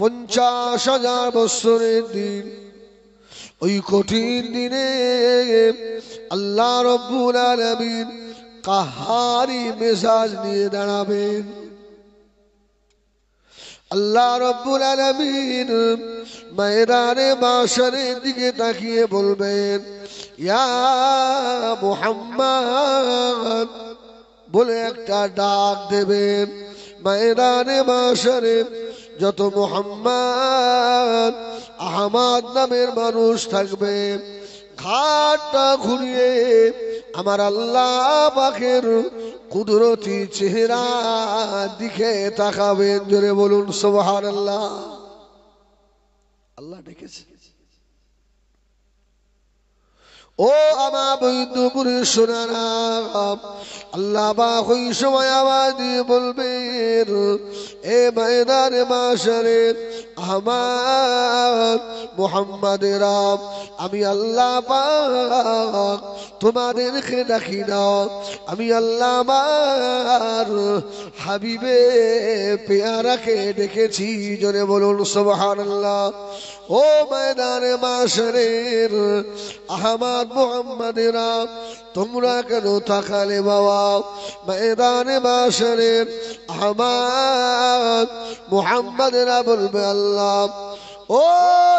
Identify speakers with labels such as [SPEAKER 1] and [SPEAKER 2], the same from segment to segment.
[SPEAKER 1] 50,000 বছরের দিন। ওই কঠিন দিনে আল্লাহ রব্বুল আলামিন কাহারি মেজাজ নিয়ে দাঁড়াবেন। আল্লাহ রব্বুল আলামিন ময়দানে মাশরের দিকে তাকিয়ে বলবেন, ইয়া মুহাম্মদ বলে একটা ডাক দেবেন। ময়দানে মাশরে যত মুহাম্মদ আহমদ নামের মানুষ থাকবে, ঘাটটা ঘুরিয়ে আমার আল্লাহ পাকের কুদরতি চেহারা দিকে তাকাবেন। জোরে বলুন সুবহানাল্লাহ। আল্লাহ ডেকেছে। ও আমার বৈদ্যপুরের সোনারা, আল্লাহ পাক ওই সময় আওয়াজ দিয়ে বলবেন, এ ময়দানে মাশরে আহমদ মুহাম্মাদেরা, আমি আল্লাহ পাক তোমাদেরকে ডাকি না, আমি আল্লাহ আমার হাবিবে পেয়ারাকে ডেকেছি। জোরে বলুন সুবহানাল্লাহ। ও ময়দানে মাশরের আহমদ মুহাম্মাদেরা, তোমরা কেন তাকালে বাবা? ময়দানে মাশরের আহমদ মুহাম্মাদেরা বলবে, আল্লাহ ও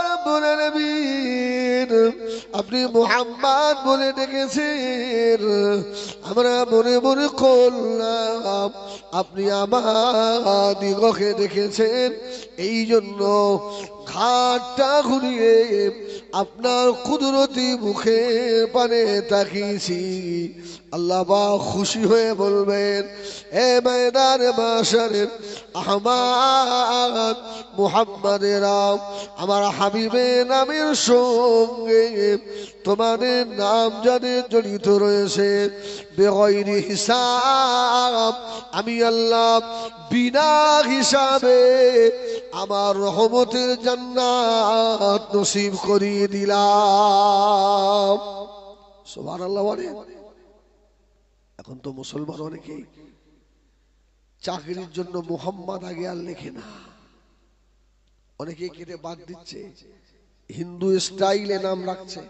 [SPEAKER 1] রব্বুল আলামিন, আপনি মুহাম্মদ বলে ডেকেছেন, আমরা মনে মনে করলাম আপনি আমাদিগকে ডেকেছেন, এই জন্য ঘাটটা ঘুরিয়ে আপনার কুদরতি মুখে পানে তাকিয়েছি। আল্লাহ পাক খুশি হয়ে বলবেন, এ ময়দানে মাশরের আহমদ মুহাম্মাদেরা, আমার হাবিবের নামের সঙ্গে তোমাদের নাম যাদের জড়িত রয়েছে, বেগৈরি হিসাব আমি আল্লাহ বিনা হিসাবে আমার রহমতের জান্নাত নসিব করিয়ে দিলাম। সুবহানাল্লাহ বলেন। এখন তো মুসলমান অনেকেই চাকরির জন্য মুহাম্মদ আগে আর লেখে না, অনেকে কেটে বাদ দিচ্ছে, হিন্দু স্টাইলে নাম রাখছে।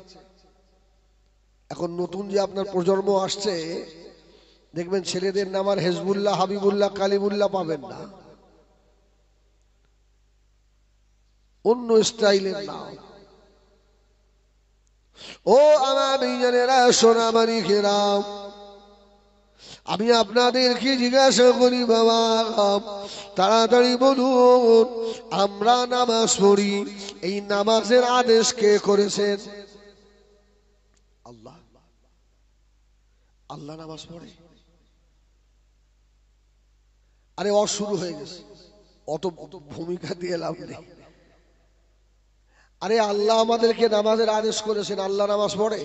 [SPEAKER 1] এখন নতুন যে আপনার প্রজন্ম আসছে, দেখবেন ছেলেদের নাম আর হেজবুল্লাহ, হাবিবুল্লাহ, কালিমুল্লাহ পাবেন না, অন্য স্টাইলের নাম। ও আমার বিজ্ঞানীরা, সোনামানিকেরা, আমি আপনাদেরকে জিজ্ঞাসা করি বাবা, তাড়াতাড়ি বলুন, আমরা নামাজ পড়ি, এই নামাজের আদেশ কে করেছেন? আল্লাহ। আল্লাহ নামাজ পড়ে? আরে অশুরু হয়ে গেছে, অত ভূমিকা দিয়ে লাভ নেই। আরে আল্লাহ আমাদেরকে নামাজের আদেশ করেছেন, আল্লাহ নামাজ পড়ে?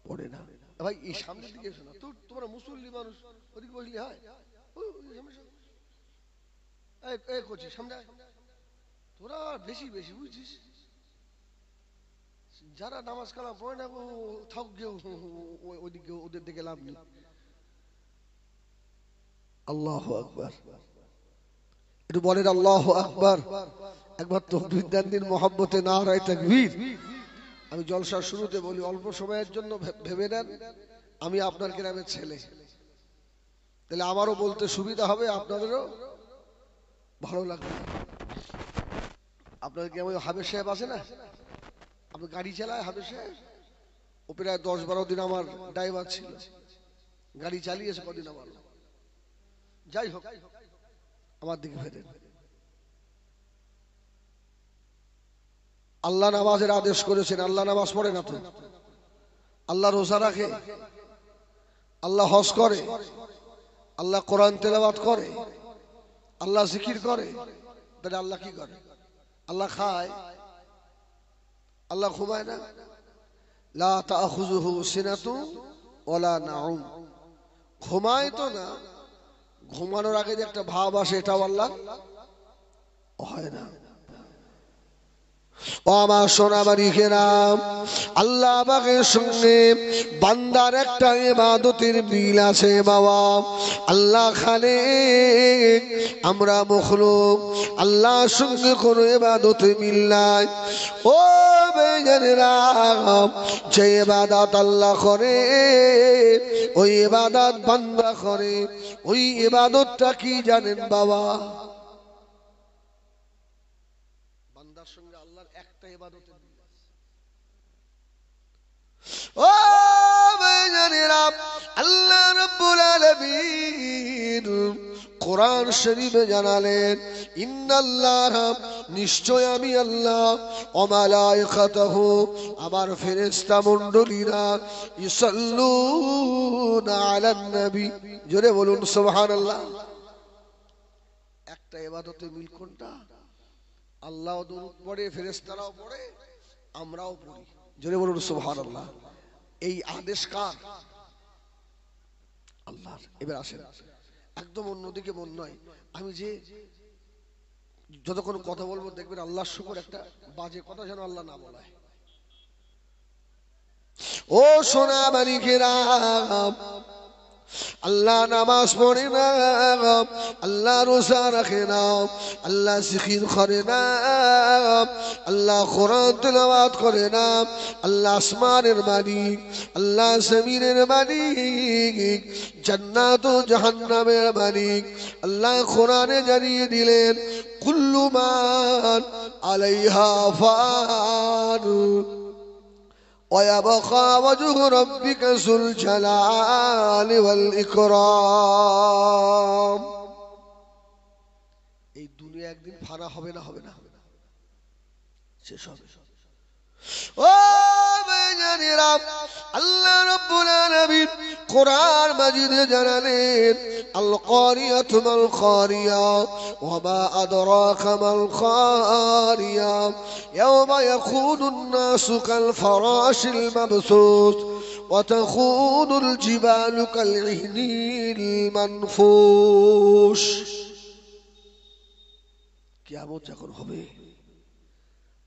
[SPEAKER 1] পড়ে না ভাই। এই সামনের দিকে এসো না, তোমরা মুসল্লি মানুষ, ওদিকে বসলি হয়। সামনে তোরা বেশি বেশি বুঝছিস, যারা নামাজ কালাম পড়ে না থাক গিয়ে ওদিকে, ওদের দিকে লাভ নেই। আল্লাহু আকবার, একটু বলেন আল্লাহু আকবার। একবার তাকবীর দেন দিন মোহাম্মতে নারায়ে তাকবীর। আমি জলসার শুরুতে বলি, অল্প সময়ের জন্য ভেবে নেন আমি আপনার গ্রামের ছেলে, তাহলে আমারও বলতে সুবিধা হবে, আপনাদেরও ভালো লাগবে। আপনার গ্রামে হাবেজ সাহেব আছে না, আপনি গাড়ি চালায় হাবেজ সাহেব, ও প্রায় 10-12 দিন আমার ড্রাইভার ছিল, গাড়ি চালিয়েছে কদিন আমার। যাই হোক, আমার দিকে ফেরেন। আল্লাহ নামাজের আদেশ করেছেন, আল্লাহ নামাজ পড়ে না তো? আল্লাহ রোজা রাখে, আল্লাহ হজ করে, আল্লাহ কোরআন তেলাওয়াত করে, আল্লাহ জিকির করে, তাহলে আল্লাহ কি করে? আল্লাহ খায়, আল্লাহ ঘুমায় না? লা তাখুযুহু সিনাতু ওয়ালা নাউম, ঘুমায় তো না, ঘুমানোর আগে যে একটা ভাব আসে, এটাও আল্লাহ হয় না। ও আমার সোনামানিকেরা, আল্লাহ পাকের সঙ্গে বান্দার একটা ইবাদতের মিল আছে বাবা। আল্লাহ খালেক, আমরা মখলুক, আল্লাহর সঙ্গে কোনো ইবাদতে মিল নাই। ও বেজানেরা, যে ইবাদত আল্লাহ করে ওই ইবাদত বান্দা করে, ওই ইবাদতটা কি জানেন বাবা? বান্দার সঙ্গে আল্লাহর একটা ইবাদতের মিল আছে। ও বেজানেরা, আল্লাহ রাব্বুল আলামিন কোরআন শরীফে জানালেন, ইন্নাল্লাহা, নিশ্চয় আমি আল্লাহ, ও মালায়েকাতুহু, আমার ফেরেশতা মণ্ডলীরা, ইউসাল্লুনা আলান নবী, জোরে বলুন সুবহানাল্লাহ। একটা ইবাদতে মিল কোনটা? আল্লাহও দরুদ পড়ে, ফেরেশতারাও পড়ে, আমরাও পড়ি, জোরে বলুন সুবহানাল্লাহ। এই আদেশ কার? আল্লাহর। এবার আসেন, একদম অন্যদিকে মন নয়, আমি যে যতক্ষণ কথা বলবো দেখবেন আল্লাহর শুকর একটা বাজে কথা যেন আল্লাহ না বলায়। ও সোনা মানিকেরা, আল্লাহ নামাজ পড়ে না, আল্লাহ রোজা রাখে না, আল্লাহ জিকির করে না, আল্লাহ কোরআন তেলাওয়াত করে না, আল্লাহ আসমানের মালিক, আল্লাহ জমিনের মালিক, জান্নাত ও জাহান্নামের মালিক। আল্লাহ কোরআনে জানিয়ে দিলেন, কুল্লু মান আলাইহা ফান ويبقى وجه ربك ذو الجلال والإكرام। এই দুনিয়া একদিন ফানা হবে না? হবে না? শেষ হবে। ও বেজানেরা, আল্লাহ রাব্বুল আলামিন কোরআন মাজিদে জানালেন, আল কারিয়াতু মাল কারিয়া ওয়া মা আদরাকা মাল কারিয়া ইয়াওমা ইয়াকুনুন নাসু কাল ফারাশিল মাবসুস ওয়া তাকুনুল জিবালু কাল ইহনিল মানফুস। কিয়ামত যখন হবে,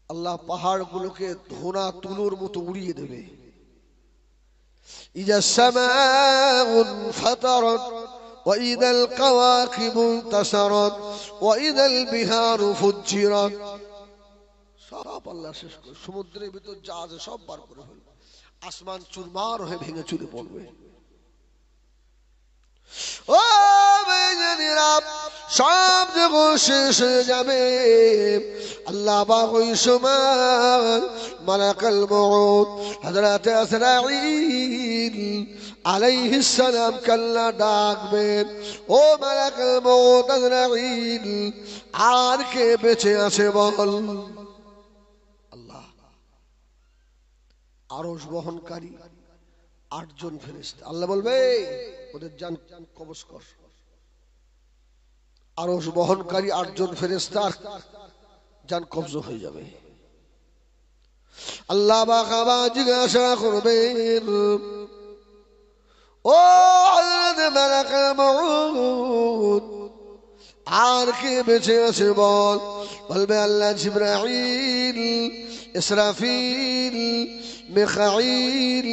[SPEAKER 1] আল্লাহ পাহাড়গুলোকে ধোনা তুলোর মতো উড়িয়ে দেবে। ইজা সামাউন ফাতারাত ওয়া ইদাল কাওয়াকিবু ইনতাসারাত ওয়া ইদাল বিহারু ফুজ্জিরাত। সব আল্লাহ শেষ করে, সমুদ্রের ভিতর যা আছে সব বার করে ফেলবে, আসমান চুরমার হয়ে ভেঙে চুরে পড়বে। ও বেজানেরা, সব যখন শেষ হয়ে যাবে, আল্লাহ পাক ওই সময় মালাকুল মউত হযরত আজরাইল আলাইহিস সালাম কাল্লা ডাকবেন, ও মালাকুল মউত আজরাইল, আর কে বেঁচে আছে বল? আল্লাহ। আরশ বহনকারী 8 জন ফেরেশতা, আল্লাহ বলবে ওদের জান কবজ কর। আরশ বহনকারী 8 জন ফেরেশতা জান কবজ হয়ে যাবে। আল্লাহ পাক আবার জিজ্ঞাসা করবেন, ও হযরত মালাকুল মউত, আর কে বেঁচে আছে বল? বলবে আল্লাহ জিবরাইল, ইসরাফিল, মিকাইল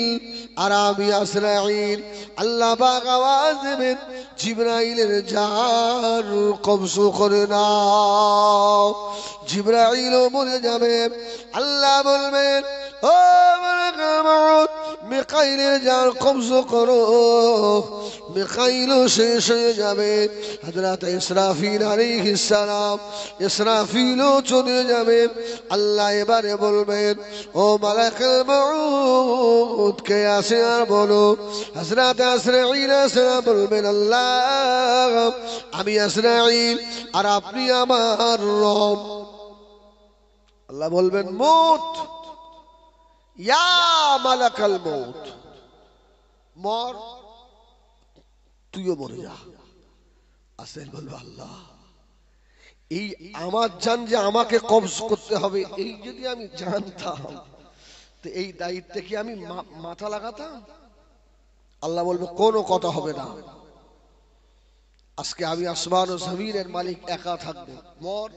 [SPEAKER 1] আর আমি আজরাইল। আল্লাহ পাক আওয়াজ দেবেন, জিবরাইলের জান কবজ করে নাও। জিবরাইলও মরে যাবে। আল্লাহ বলবেন, ও মালাকুল মউত, মিকাইলের জান কবজ করো। মিকাইলও শেষ হয়ে যাবে। হযরত ইসরাফিল আলাইহিস সালাম, ইসরাফিলও চলে যাবে। আল্লাহ এবারে বলবেন, ও মালাকুল মউত, কে আছে আর বলো। হযরত আজরাইল সালাম বলবেন, আল্লাহ, আমি আজরাইল আর আপনি আমার রব। আল্লাহ বলবেন, মউত, ইয়া মালাকুল মউত, মর, তুইও মরে যা। আজরাইল বলবে, আল্লাহ, এই আমার জান যে আমাকে কবজ করতে হবে, এই যদি আমি জানতাম তো এই দায়িত্বে কি আমি মাথা লাগাতাম? আল্লাহ বলবে, কোনো কথা হবে না, আজকে আমি আসমান ও জমিনের মালিক একা থাকবো, মর।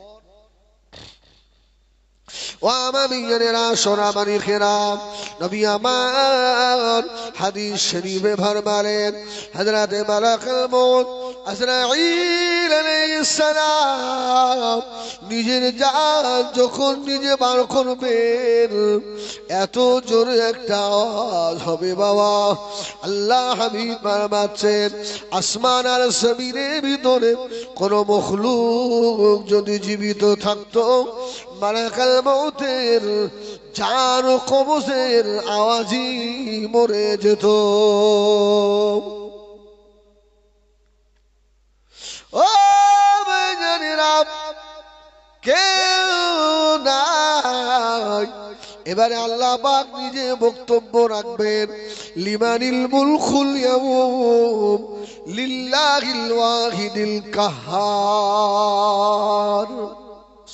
[SPEAKER 1] ও আমামিয়ানেরা সোনামানি খেরাম, নবী আমার হাদিস শরীফে ফরমালেন হযরতে মালাকুল মউত আজরাইল আলাইহিস সালাম নিজের জান যখন নিজে বার করবেন এত জোরে একটা আওয়াজ হবে বাবা। আল্লাহ হাবিব ফরমাচ্ছেন আসমান আর জমিনের ভিতরে কোন মখলুক যদি জীবিত থাকতো মালাকুল মউতের জান ও কবজের আওয়াজই মরে যেত। ও ভাইজানেরা কেউ নাই। এবারে আল্লাহ পাক নিজে বক্তব্য রাখবেন লিমানিল মুলকুল ইয়াউম লিল্লাহিল ওয়াহিদিল কাহ্হার।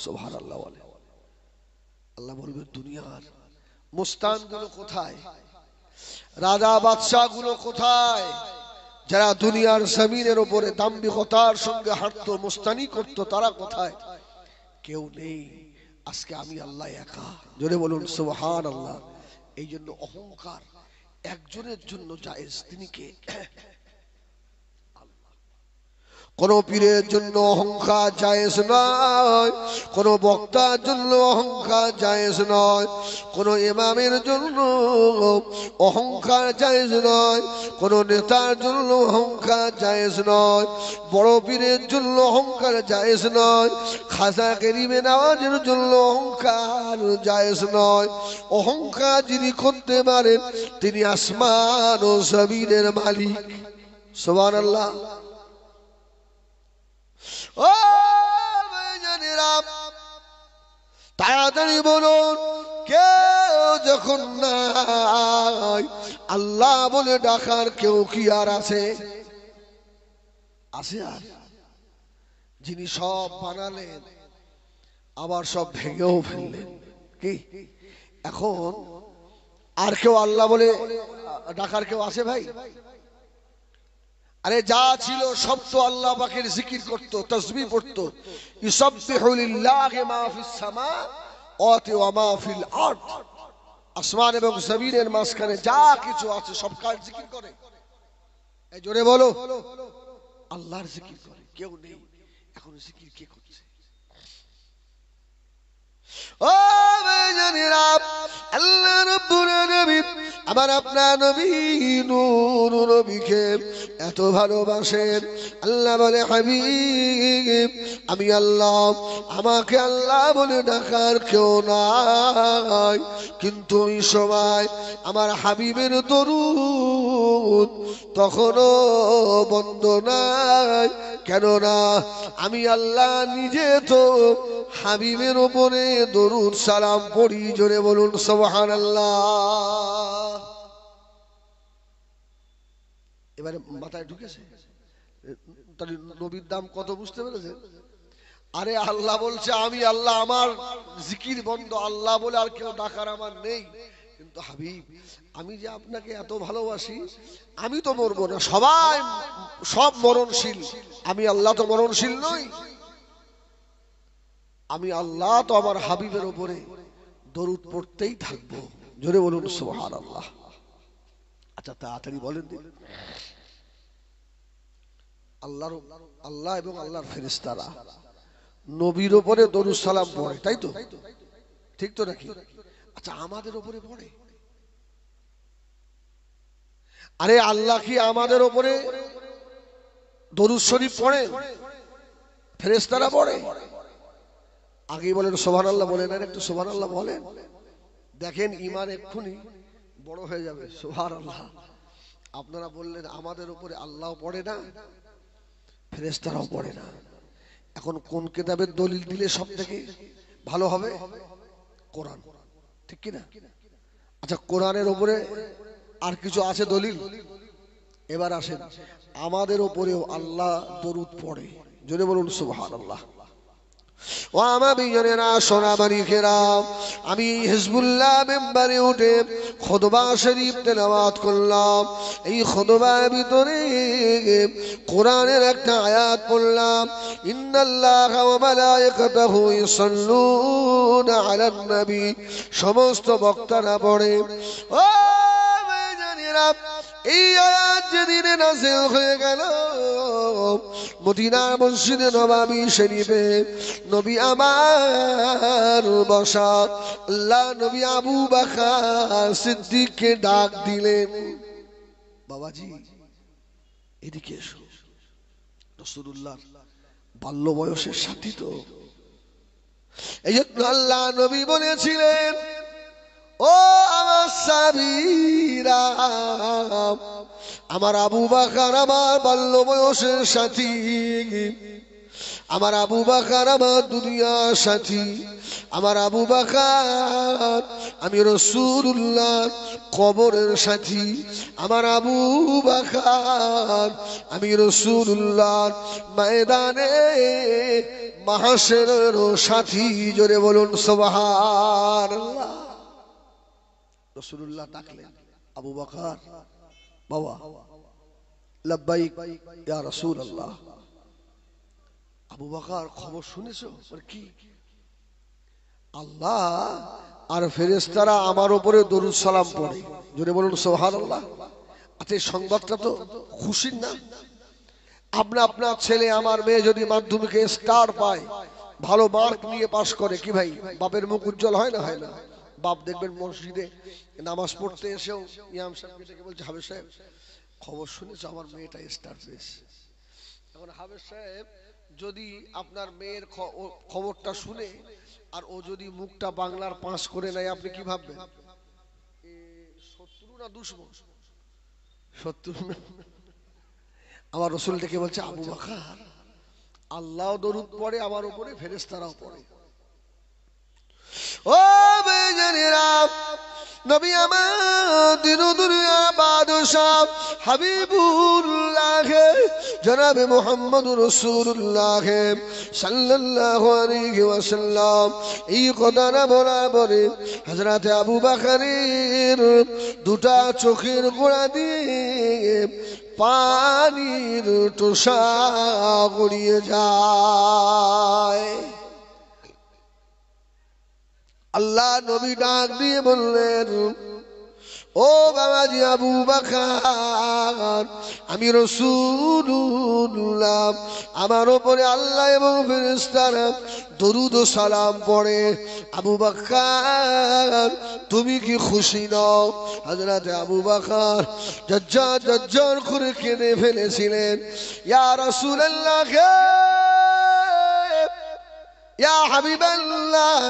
[SPEAKER 1] সুবহানাল্লাহ। আল্লাহ বলবে দুনিয়ার মুস্তানগুলো কোথায়, রাজা বাদশাহ গুলো কোথায়, যারা দুনিয়ার জমিনের উপরে দাম্ভিকতার সঙ্গে হাঁটতো মুস্তানি করতো তারা কোথায়? কেউ নেই। আজকে আমি আল্লাহ একা। জোরে বলুন সুবহানাল্লাহ। এই জন্য অহংকার একজনের জন্য জায়েজ, তিনি কে? কোন পীরের জন্য অহংকার জায়েজ নয়, কোন বক্তার জন্য অহংকার জায়েজ নয়, কোন ইমামের জন্য অহংকার জায়েজ নয়, কোন নেতার জন্য অহংকার জায়েজ নয়, বড় পীরের জন্য অহংকার জায়েজ নয়, খাজা গরিবে নওয়াজের জন্য অহংকার জায়েজ নয়। অহংকার যিনি করতে পারেন তিনি আসমান ও জমিনের মালিক। সুবহানাল্লাহ। ও ভাইজানেরা তাড়াতাড়ি বলুন, কেউ যখন নাই আল্লাহ বলে ডাকার কেউ কি আর আছে? আছে আর? যিনি সব বানালেন আবার সব ভেঙেও ফেললেন, কি এখন আর কেউ আল্লাহ বলে ডাকার কেউ আছে ভাই? আরে যা ছিল সব তো আল্লাহ পাকের জিকির করতো, তাসবিহ পড়তো। ইউসাব্বিহু লিল্লাহি মা ফিস সামাওয়াতি ওয়া মা ফিল আরদ। আসমান এবং জমিনের মাঝখানে যা কিছু আছে সব কার জিকির করে? এই জোরে বলো, আল্লাহর জিকির করে। কেউ নেই। এখন জিকির কে করছে? ও ভাইজানেরা আল্লাহ রাব্বুল আলামিন আমার আপনার নবী নূর নবীকে এত ভালোবাসেন। আল্লাহ বলে হাবিব আমি আল্লাহ, আমাকে আল্লাহ বলে ডাকার কেউ নাই, কিন্তু ওই সময় আমার হাবিবের দরুদ তখনও বন্ধ নাই। কেননা আমি আল্লাহ নিজে তো হাবিবের উপরে দরুদ সালাম পড়ি। জোরে বলুন সুবহানাল্লাহ। এবারে মাথায় ঢুকেছে তাহলে নবীর দাম কত বুঝতে পেরেছেন? আরে আল্লাহ বলছে আমি আল্লাহ, আমার জিকির বন্ধ, আল্লাহ বলে আর কেউ ডাকার আমার নেই। কিন্তু হাবিব আমি যে আপনাকে এত ভালোবাসি, আমি তো মরবো না, সবাই সব মরণশীল, আমি আল্লাহ তো মরণশীল নই। আমি আল্লাহ তো আমার হাবিবের উপরে দরুদ পড়তেই থাকবো। জোরে বলুন সুবহানাল্লাহ। আচ্ছা তাড়াতাড়ি বলেন দিন, আল্লাহ এবং আল্লাহর ফেরেশতারা নবীর উপরে দরুদ সালাম পড়ে, তাই তো? ঠিক তো নাকি? আচ্ছা আমাদের উপরে পড়ে? আরে আল্লাহ কি আমাদের উপরে দরুদ শরীফ পড়ে? ফেরেশতারা পড়ে? আগেই বলেন সুবহানাল্লাহ বলেন, আর একটু সুবহানাল্লাহ বলেন, দেখেন ঈমান এক্ষুনি বড় হয়ে যাবে। সুবহানাল্লাহ। আপনারা বললেন আমাদের উপরে আল্লাহ পড়ে না, ফেরেশতারাও পড়ে না। এখন কোন কিতাবের দলিল দিলে সব থেকে ভালো হবে? কোরআন, ঠিক কি না? আচ্ছা কোরআনের উপরে আর কিছু আছে দলিল? এবার আসেন আমাদের উপরেও আল্লাহ দরুদ পড়ে। জোরে বলুন সুবহানাল্লাহ। ও আমার বিজনেরা সোনামারি খেরাম, আমি হিজবুল্লাহ মেম্বারে উঠে খুতবা শরীফ তেলাওয়াত করলাম। এই খুতবার ভিতরে কোরআনের একটা আয়াত পড়লাম, ইন্নাল্লাহা ওয়া মালাইকাতাহু ইউসাল্লুনা আলান নবী। সমস্ত বক্তারা পড়ে। ও বিজনেরা, এই আয়াত যেদিন নাযিল হয়ে গেল মদিনার মসজিদে নববী শরীফে, নবী আমার বসা, আল্লাহ নবী আবু বকর সিদ্দিককে ডাক দিলেন, বাবাজি এদিকে এসো। রাসূলুল্লাহর বাল্য বয়সের সাথী তো, এই জন্য আল্লাহ নবী বলেছিলেন, ও আমার সাহাবীরা, আমার আবু বকর আমার বাল্য বয়সের সাথী, আমার আবু বকর আমার দুনিয়ার সাথী, আমার আবু বকর আমি রাসূলুল্লাহ কবরের সাথী, আমার আবু বকর আমি রাসূলুল্লাহ ময়দানে মাহশরের সাথী। জোরে বলুন সুবহানাল্লাহ। রাসূলুল্লাহ ডাকলেন, আবু বকর বাবা, লাব্বাইক ইয়া রাসূলুল্লাহ। আবু বকর খবর শুনেছো? কি? আল্লাহ আর ফেরেশতারা আমার উপরে দরুদ সালাম পড়ে। জোরে বলুন সুবহানাল্লাহ। আচ্ছা এই সংবাদটা তো খুশির না? আপনার ছেলে আমার মেয়ে যদি মাধ্যমিকে স্টার পায়, ভালো মার্ক নিয়ে পাশ করে, কি ভাই বাপের মুখ উজ্জ্বল হয় না? হয় না? বাপ দেখবেন মসজিদে নামাজ পড়তে এসেও ইমাম সাহেবকে ডেকে বলছে, হাবেজ সাহেব খবর শুনেছো আমার মেয়েটা স্টার পেয়েছে। এখন হাবেজ সাহেব যদি আপনার মেয়ের খবরটা শুনে আর ও যদি মুখটা বাংলার পাস করে নেয়, আপনি কি ভাববেন? শত্রু না দুশমন? শত্রু না। আমার রাসূল ডেকে বলছে, আবু বকর আল্লাহ দরুদ পড়ে আমার উপরে, ফেরেশতারাও পড়ে। ও বেজনেরা, নবী আমার দিন দুনিয়া বাদশাহ হাবিবুল্লাহ জনাবে মুহাম্মদুর রাসূলুল্লাহ সাল্লাল্লাহু আলাইহি ওয়াসাল্লাম এই কথাটা বলার পরে হযরত আবু বকরের দুটা চোখের গোড়া দিয়ে পানির টোসা গড়িয়ে যায়। আল্লাহ নবী ডাক দিয়ে বললেন, ও বাবাজি আবু বকর, আমি রাসূলুল্লাহ, আমার উপরে আল্লাহ এবং ফেরেশতারা দরুদ ও সালাম পড়ে। আবু বকর তুমি কি খুশি নও? হযরত আবু বকর জজ্জর করে কেঁদে ফেলেছিলেন। ইয়া রাসূলুল্লাহ, ইয়া হাবিবাল্লাহ,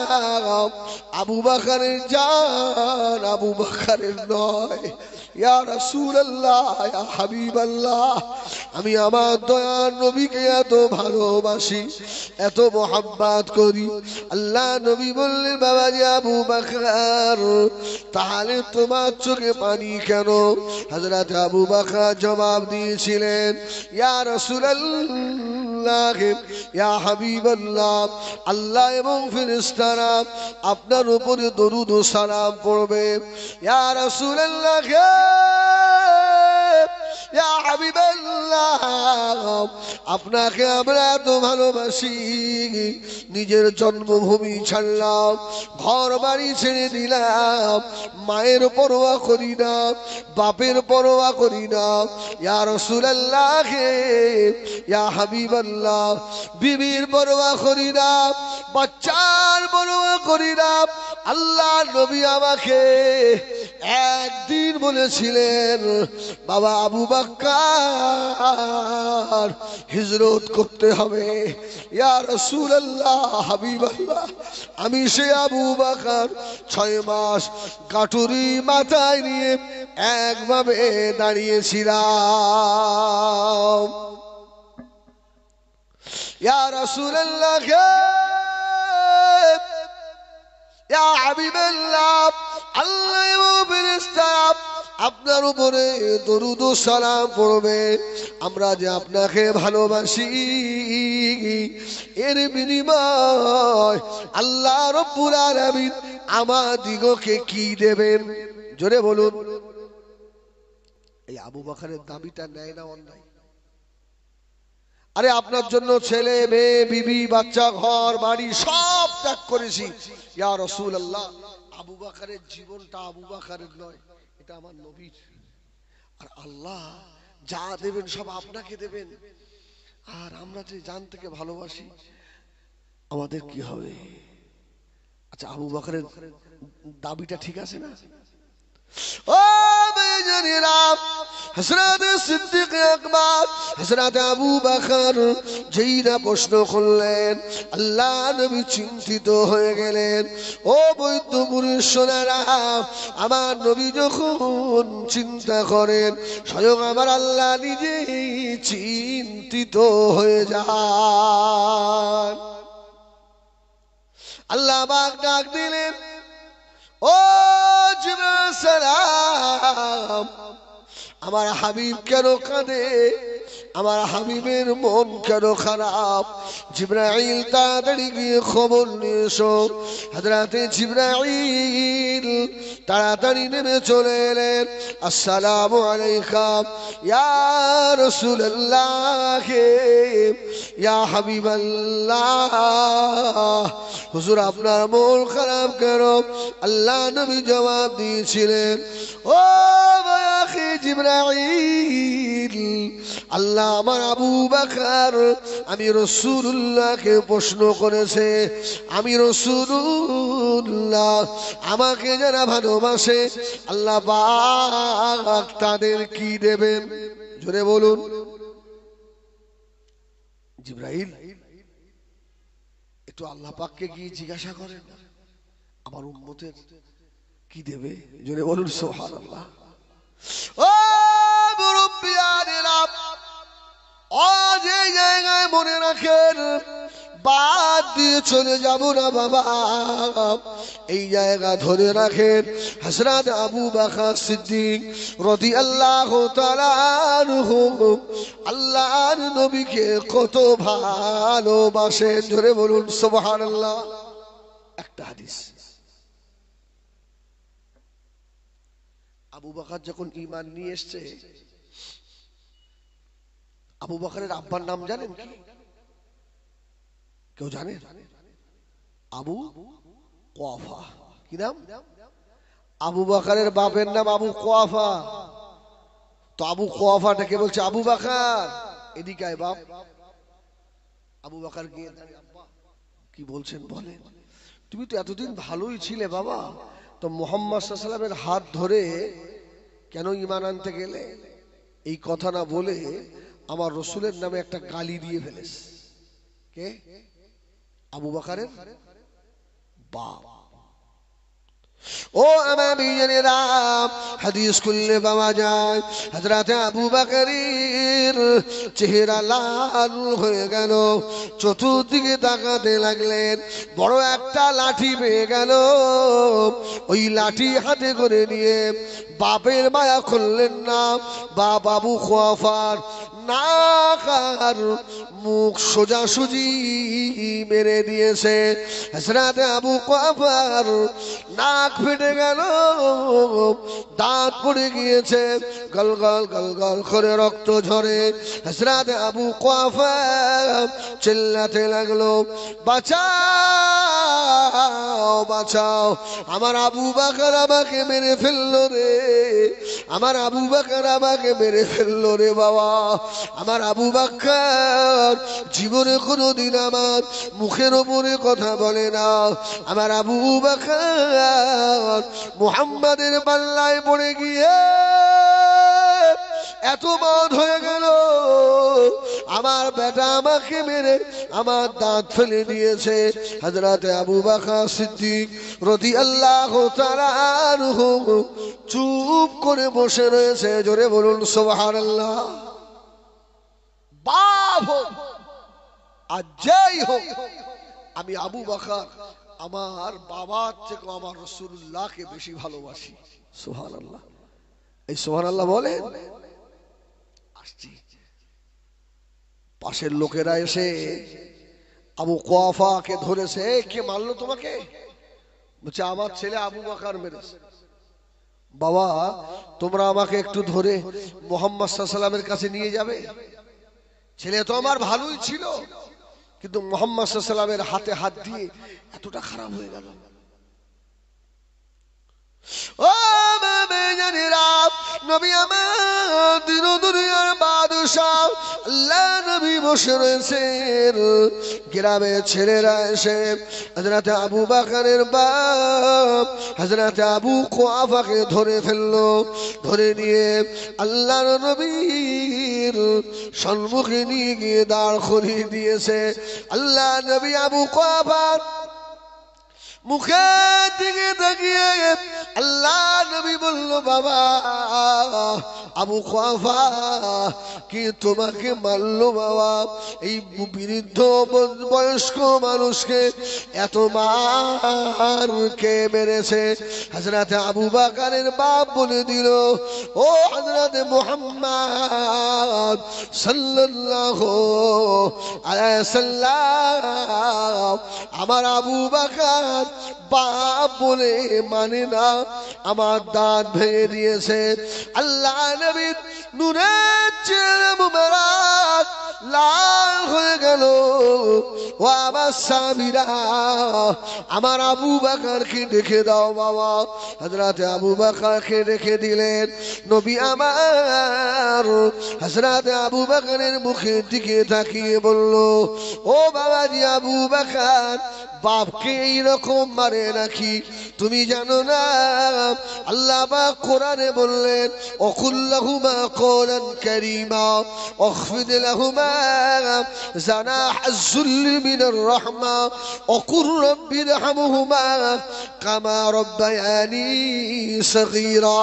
[SPEAKER 1] আবু বকরের জান আবু বকরের নয়, ইয়া রাসূলুল্লাহ, ইয়া হাবিবাল্লাহ, আমি আমার দয়ার নবীকে এত ভালোবাসি, এত মোহাব্বত করি। আল্লাহ নবী বললেন, বাবাজি আবু বকর তাহলে তোমার চোখে পানি কেন? হযরত আবু বকর জবাব দিয়েছিলেন, ইয়া রাসূলুল্লাহ, ইয়া হাবিবাল্লাহ, আল্লাহ এবং ফেরেশতারা আপনার উপরে দরুদ ও সালাম পড়বে। ইয়া রাসূলুল্লাহ, ইয়া হাবিবাল্লাহ, আপনাকে আমরা এত ভালোবাসি, নিজের জন্মভূমি ছাড়লাম, ঘর বাড়ি ছেড়ে দিলাম, মায়ের পরোয়া করি না, বাপের পরোয়া করি না। ইয়া রাসূলুল্লাহ, ইয়া হাবিবাল্লাহ, বিবির পরোয়া করি না, বাচ্চার পরোয়া করি না। আল্লাহ নবী আমাকে একদিন বলেছিলেন, বাবা আবু বকর হিজরত করতে হবে। ইয়া রাসূলুল্লাহ, হাবিবাল্লাহ, আমি সে আবু বকর 6 মাস কাটুরি মাথায় নিয়ে একভাবে দাঁড়িয়েছিলাম। ইয়া রাসূলুল্লাহ, ইয়া হাবিবাল্লাহ, আল্লাহ এবং ফেরেশতারা আপনার উপরে দরুদ ও সালাম পড়বে। আমরা যে আপনাকে ভালোবাসি, এর বিনিময় আল্লাহ রব্বুল আলামিন আমাদিগকে কি দেবেন? জোরে বলুন। এই আবু বকরের দাবিটা নেয় না অন্যায়? আরে আপনার জন্য ছেলে মেয়ে বিবি বাচ্চা ঘর বাড়ি সব ত্যাগ করেছি ইয়া রাসূলুল্লাহ। আবু বকরের জীবনটা আবু বকরের নয়, এটা আমার নবীর। আর আল্লাহ যা দেবেন সব আপনাকে দেবেন। আর আমরা যে জান থেকে ভালোবাসি, আমাদের কি হবে? আচ্ছা, আবু বকরের দাবিটা ঠিক আছে না? ও বেজানিরা, হযরত সিদ্দিক আকবর হযরত আবু বকর যেই না প্রশ্ন করলেন, আল্লাহ নবী চিন্তিত হয়ে গেলেন। ও বৈদ্য পুরুষরা, আমার নবী যখন চিন্তা করেন, স্বয়ং আমার আল্লাহ নিজেই চিন্তিত হয়ে যান। আল্লাহ পাক ডাক দিলেন, ও জিবরাইল সালাম, আমার হাবিব কেন কাঁদে? আমার হাবিবের মন কেন খারাপ? জিবরাইল তাড়াতাড়ি গিয়ে খবর নিয়ে এসো। হযরতে জিবরাইল তাড়াতাড়ি নেমে চলে এলেন। আসসালামু আলাইকা ইয়া রাসূলুল্লাহ, ইয়া হাবিবাল্লাহ। হুজুর, আপনার মন খারাপ কেন? আল্লাহ নবী জবাব দিয়েছিলেন, ও আখি জিবরাইল, আল্লাহ আমার আবু বকর আমি রাসূলুল্লাহকে প্রশ্ন করেছে। আমি রাসূলুল্লাহ, আমাকে যারা ভালোবাসে আল্লাহ পাক তাদের কি দেবেন? জোরে বলুন। জিবরাইল একটু আল্লাহ পাককে গিয়ে জিজ্ঞাসা করেন, আমার উম্মতের কি দেবে? জোরে বলুন সুবহানাল্লাহ। ও মুরব্বিয়ানেরা, আজ এই জায়গায় মনে রাখেন, বাদ দিয়ে চলে যাব না বাবা। এই জায়গা ধরে রাখেন, হযরত আবু বকর সিদ্দিক রাদিয়াল্লাহু তাআলা আনহু আল্লাহর নবীকে কত ভালোবাসেন। জোরে বলুন সুবহানাল্লাহ। একটা হাদিস, আবু বকর যখন ঈমান নিয়ে এসেছে, আবু বকরের আব্বার নাম জানেন কি? কেউ জানে? আবু কুয়াফা। কি নাম? আবু বকরের বাপের নাম আবু কুয়াফা। তো আবু কুয়াফাটাকে বলছে আবু বকর, এদিকে আয় বাপ। আবু বকর গিয়ে, কি বলছেন বলেন? তুমি তো এতদিন ভালোই ছিলে বাবা, তো মুহাম্মদ সাল্লাল্লাহু আলাইহি ওয়াসাল্লামের হাত ধরে কেন ঈমান আনতে গেলে? এই কথা না বলে আমার রসুলের নামে একটা গালি দিয়ে ফেলেছে। কে? আবু বকরের বাপ। ও আমার বিজনেরা, হাদিস খুললে পাওয়া যায়, হযরত আবু বকরের চেহারা লাল হয়ে গেল। চতুর্দিকে তাকাতে লাগলেন। বড় একটা লাঠি পেয়ে গেল। ওই লাঠি হাতে করে নিয়ে বাপের মায়া খুললেন না। বাপ আবু কুয়াফার নাক আর মুখ সোজাসুজি মেরে দিয়েছে। হযরত আবু কুয়াফার নাক ফেটে গেল, দাঁত পড়ে গিয়েছে, গলগল গলগল করে রক্ত ঝরে। হযরত আবু কুয়াফা চিল্লাতে লাগলো, বাঁচাও বাঁচাও, আমার আবু বকর আমাকে মেরে ফেললো রে, আমার আবু বকর আমাকে মেরে ফেললো রে বাবা। আমার আবু বকর জীবনে কোনোদিন আমার মুখের ওপরে কথা বলে না। আমার আবু বকর মুহাম্মাদের পাল্লায় পড়ে গিয়ে এত বাদ হয়ে গেল, আমার বেটা আমাকে মেরে আমার দাঁত ফেলে দিয়েছে। হযরত আবু বকর সিদ্দিক রাদিয়াল্লাহু তাআলা আনহু চুপ করে বসে রয়েছে। জোরে বলুন সুবহানাল্লাহ। বাপ হোক আর যেই হোক, আমি আবু বকর আমার বাবার থেকে আমার রাসূলুল্লাহকে বেশি ভালোবাসি। সুবহানাল্লাহ। এই সুবহানাল্লাহ বলেন। আসছি, পাশের লোকেরা এসে আবু কুয়াফাকে ধরেছে। কে মারলো তোমাকে? বলছে আমার ছেলে আবু বকর মেরেছে। বাবা তোমরা আমাকে একটু ধরে মুহাম্মদ সাল্লাল্লাহু আলাইহি ওয়াসাল্লামের কাছে নিয়ে যাবে? ছেলে তো আমার ভালোই ছিল, কিন্তু মুহাম্মদ সাল্লাল্লাহু আলাইহি ওয়াসাল্লামের হাতে হাত দিয়ে এতটা খারাপ হয়ে গেল। ও বেজানেরা, নবী আমার দিন দুনিয়ার বাদশা আল্লাহ নবী বসে রয়েছেন। গ্রামের ছেলেরা এসে হযরত আবু বকরের বাপ হযরত আবু কুয়াফাকে ধরে ফেললো। ধরে নিয়ে আল্লাহর নবীর সম্মুখে নিয়ে গিয়ে দাঁড় করিয়ে দিয়েছে। আল্লাহ নবী আবু কুয়াফার মুখের দিকে তাকিয়ে আল্লাহ নবী বলল, বাবা আবু কুয়াফা কি তোমাকে মারলো? বাবা এই বৃদ্ধ বয়স্ক মানুষকে এত মার কে মেরেছে? হযরত আবু বকরের বাপ বলে দিল, ও হযরত মুহাম্মদ সাল্লাল্লাহু আলাইহি ওয়াসাল্লাম, আমার আবু বকর বাপ বলে মানে না, আমার দাঁত ভেঙে দিয়েছে। আল্লাহ নবীর নূরের চেহারা মুবারক লাল হয়ে গেল। ও আমার সাহাবীরা, আমার আবু বকরকে ডেকে দাও। বাবা হযরত আবু বকরকে ডেকে দিলেন। নবী আমার হযরত আবু বকরের মুখের দিকে তাকিয়ে বলল, ও বাবাজি আবু বকর, বাপকে এইরকম মারে নাকি? তুমি জানো না আল্লাহ পাক কোরআনে বললেন, ওকুল্লাহুমা কওলান কারীমা ওয়াখফিদ লাহুমা জানাহাজ যুল্লি মিনার রাহমা ওকুর রাব্বিরহামহুমা কামা রাব্বায়ানি সগীরা।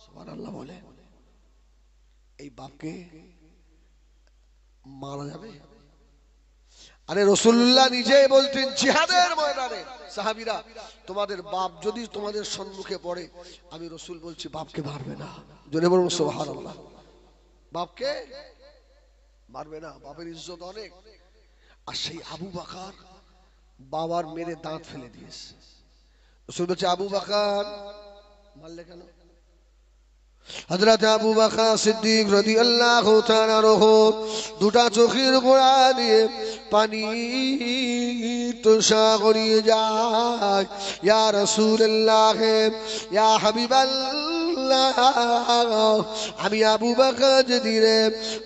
[SPEAKER 1] সুবহানাল্লাহ বলেন। এই বাপকে মারা যাবে? আরে রাসূলুল্লাহ নিজেই বলতেন জিহাদের ময়দানে, সাহাবীরা তোমাদের বাপ যদি তোমাদের সম্মুখে পড়ে, আমি রাসূল বলছি বাপকে মারবে না। জোরে বলুন সুবহানাল্লাহ। বাপকে মারবে না, বাপের ইজ্জত অনেক। আর সেই আবু বকর বাবার মেরে দাঁত ফেলে দিয়েছে। রাসূল বলছে আবু বকর মারলে কেন? হযরত আবু বকর সিদ্দিক রাদিয়াল্লাহু তাআলা আনহু দুটা চোখের গোড়া দিয়ে পানি তুষা গড়িয়ে যায়। ইয়া রাসূলুল্লাহ, ইয়া হাবিবাল্লাহ, আমি আবু বকর যদি রে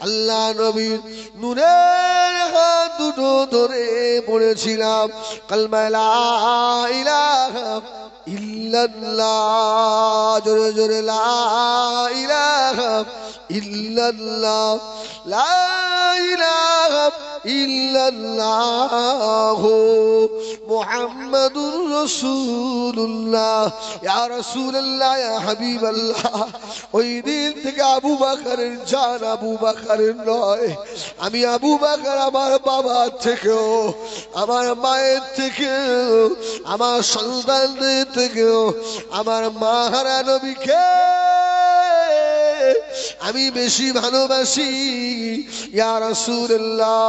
[SPEAKER 1] আল্লাহ নবীর নূরের হাত দুটো ধরে পড়েছিলাম কালমা লা ইলাহা ইল্লাল্লাহ, জোরে জোরে লা ইলাহা ইল্লাল্লাহ, লা ইলাহা ইল্লাল্লাহ মুহাম্মাদুর রাসূলুল্লাহ। ইয়া রাসূলুল্লাহ, ইয়া হাবিবাল্লাহ, ওই দিন থেকে আবু বকরের জান আবু বকরের নয়। আমি আবু বকর আমার বাবার থেকেও, আমার মায়ের থেকেও, আমার সন্তানদের থেকেও, আমার মাহারা নবীকে আমি বেশি ভালোবাসি। ইয়া রাসূলুল্লাহ,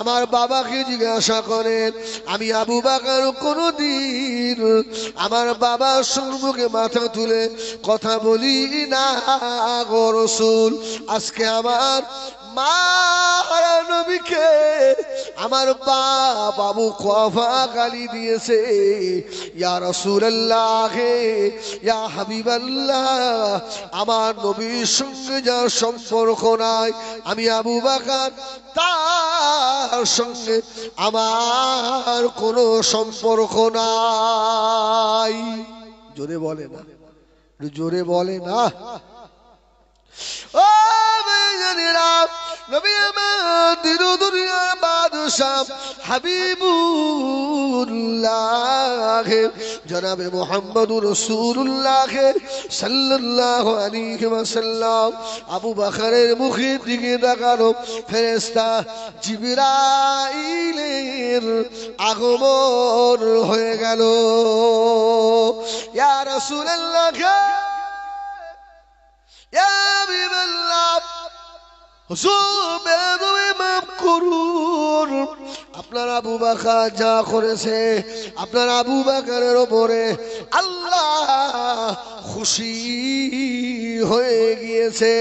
[SPEAKER 1] আমার বাবাকে জিজ্ঞাসা করেন, আমি আবু বকর কোনদিন আমার বাবার সম্মুখে মাথা তুলে কথা বলি না গো রাসূল। আজকে আমার মা নবীকে আমার বাপ আবু কুয়াফা গালি দিয়েছে। ইয়া রাসূলুল্লাহ, ইয়া হাবিবাল্লাহ, আমার নবীর সঙ্গে যার সম্পর্ক নাই, আমি আবু বকর তার সঙ্গে আমার কোনো সম্পর্ক নাই। জোরে বলে না, জোরে বলে না। ও বেজানেরা, নবী আমার দিন দুনিয়ার বাদশা হাবিবুল্লাহ জনাবে মুহাম্মদুর রাসূলুল্লাহ সাল্লাল্লাহু আলাইহি ওয়াসাল্লাম আবু বকরের মুখের দিকে তাকালো। ফেরেশতা জিবরাইলের আগমন হয়ে গেল। ইয়া রাসূলুল্লাহ, ইয়া হাবিবাল্লাহ, হুজুর বেয়াদবি মাফ করুন, আপনার আবু বকর যা করেছে, আপনার আবু বকরের উপরে আল্লাহ খুশি হয়ে গিয়েছে।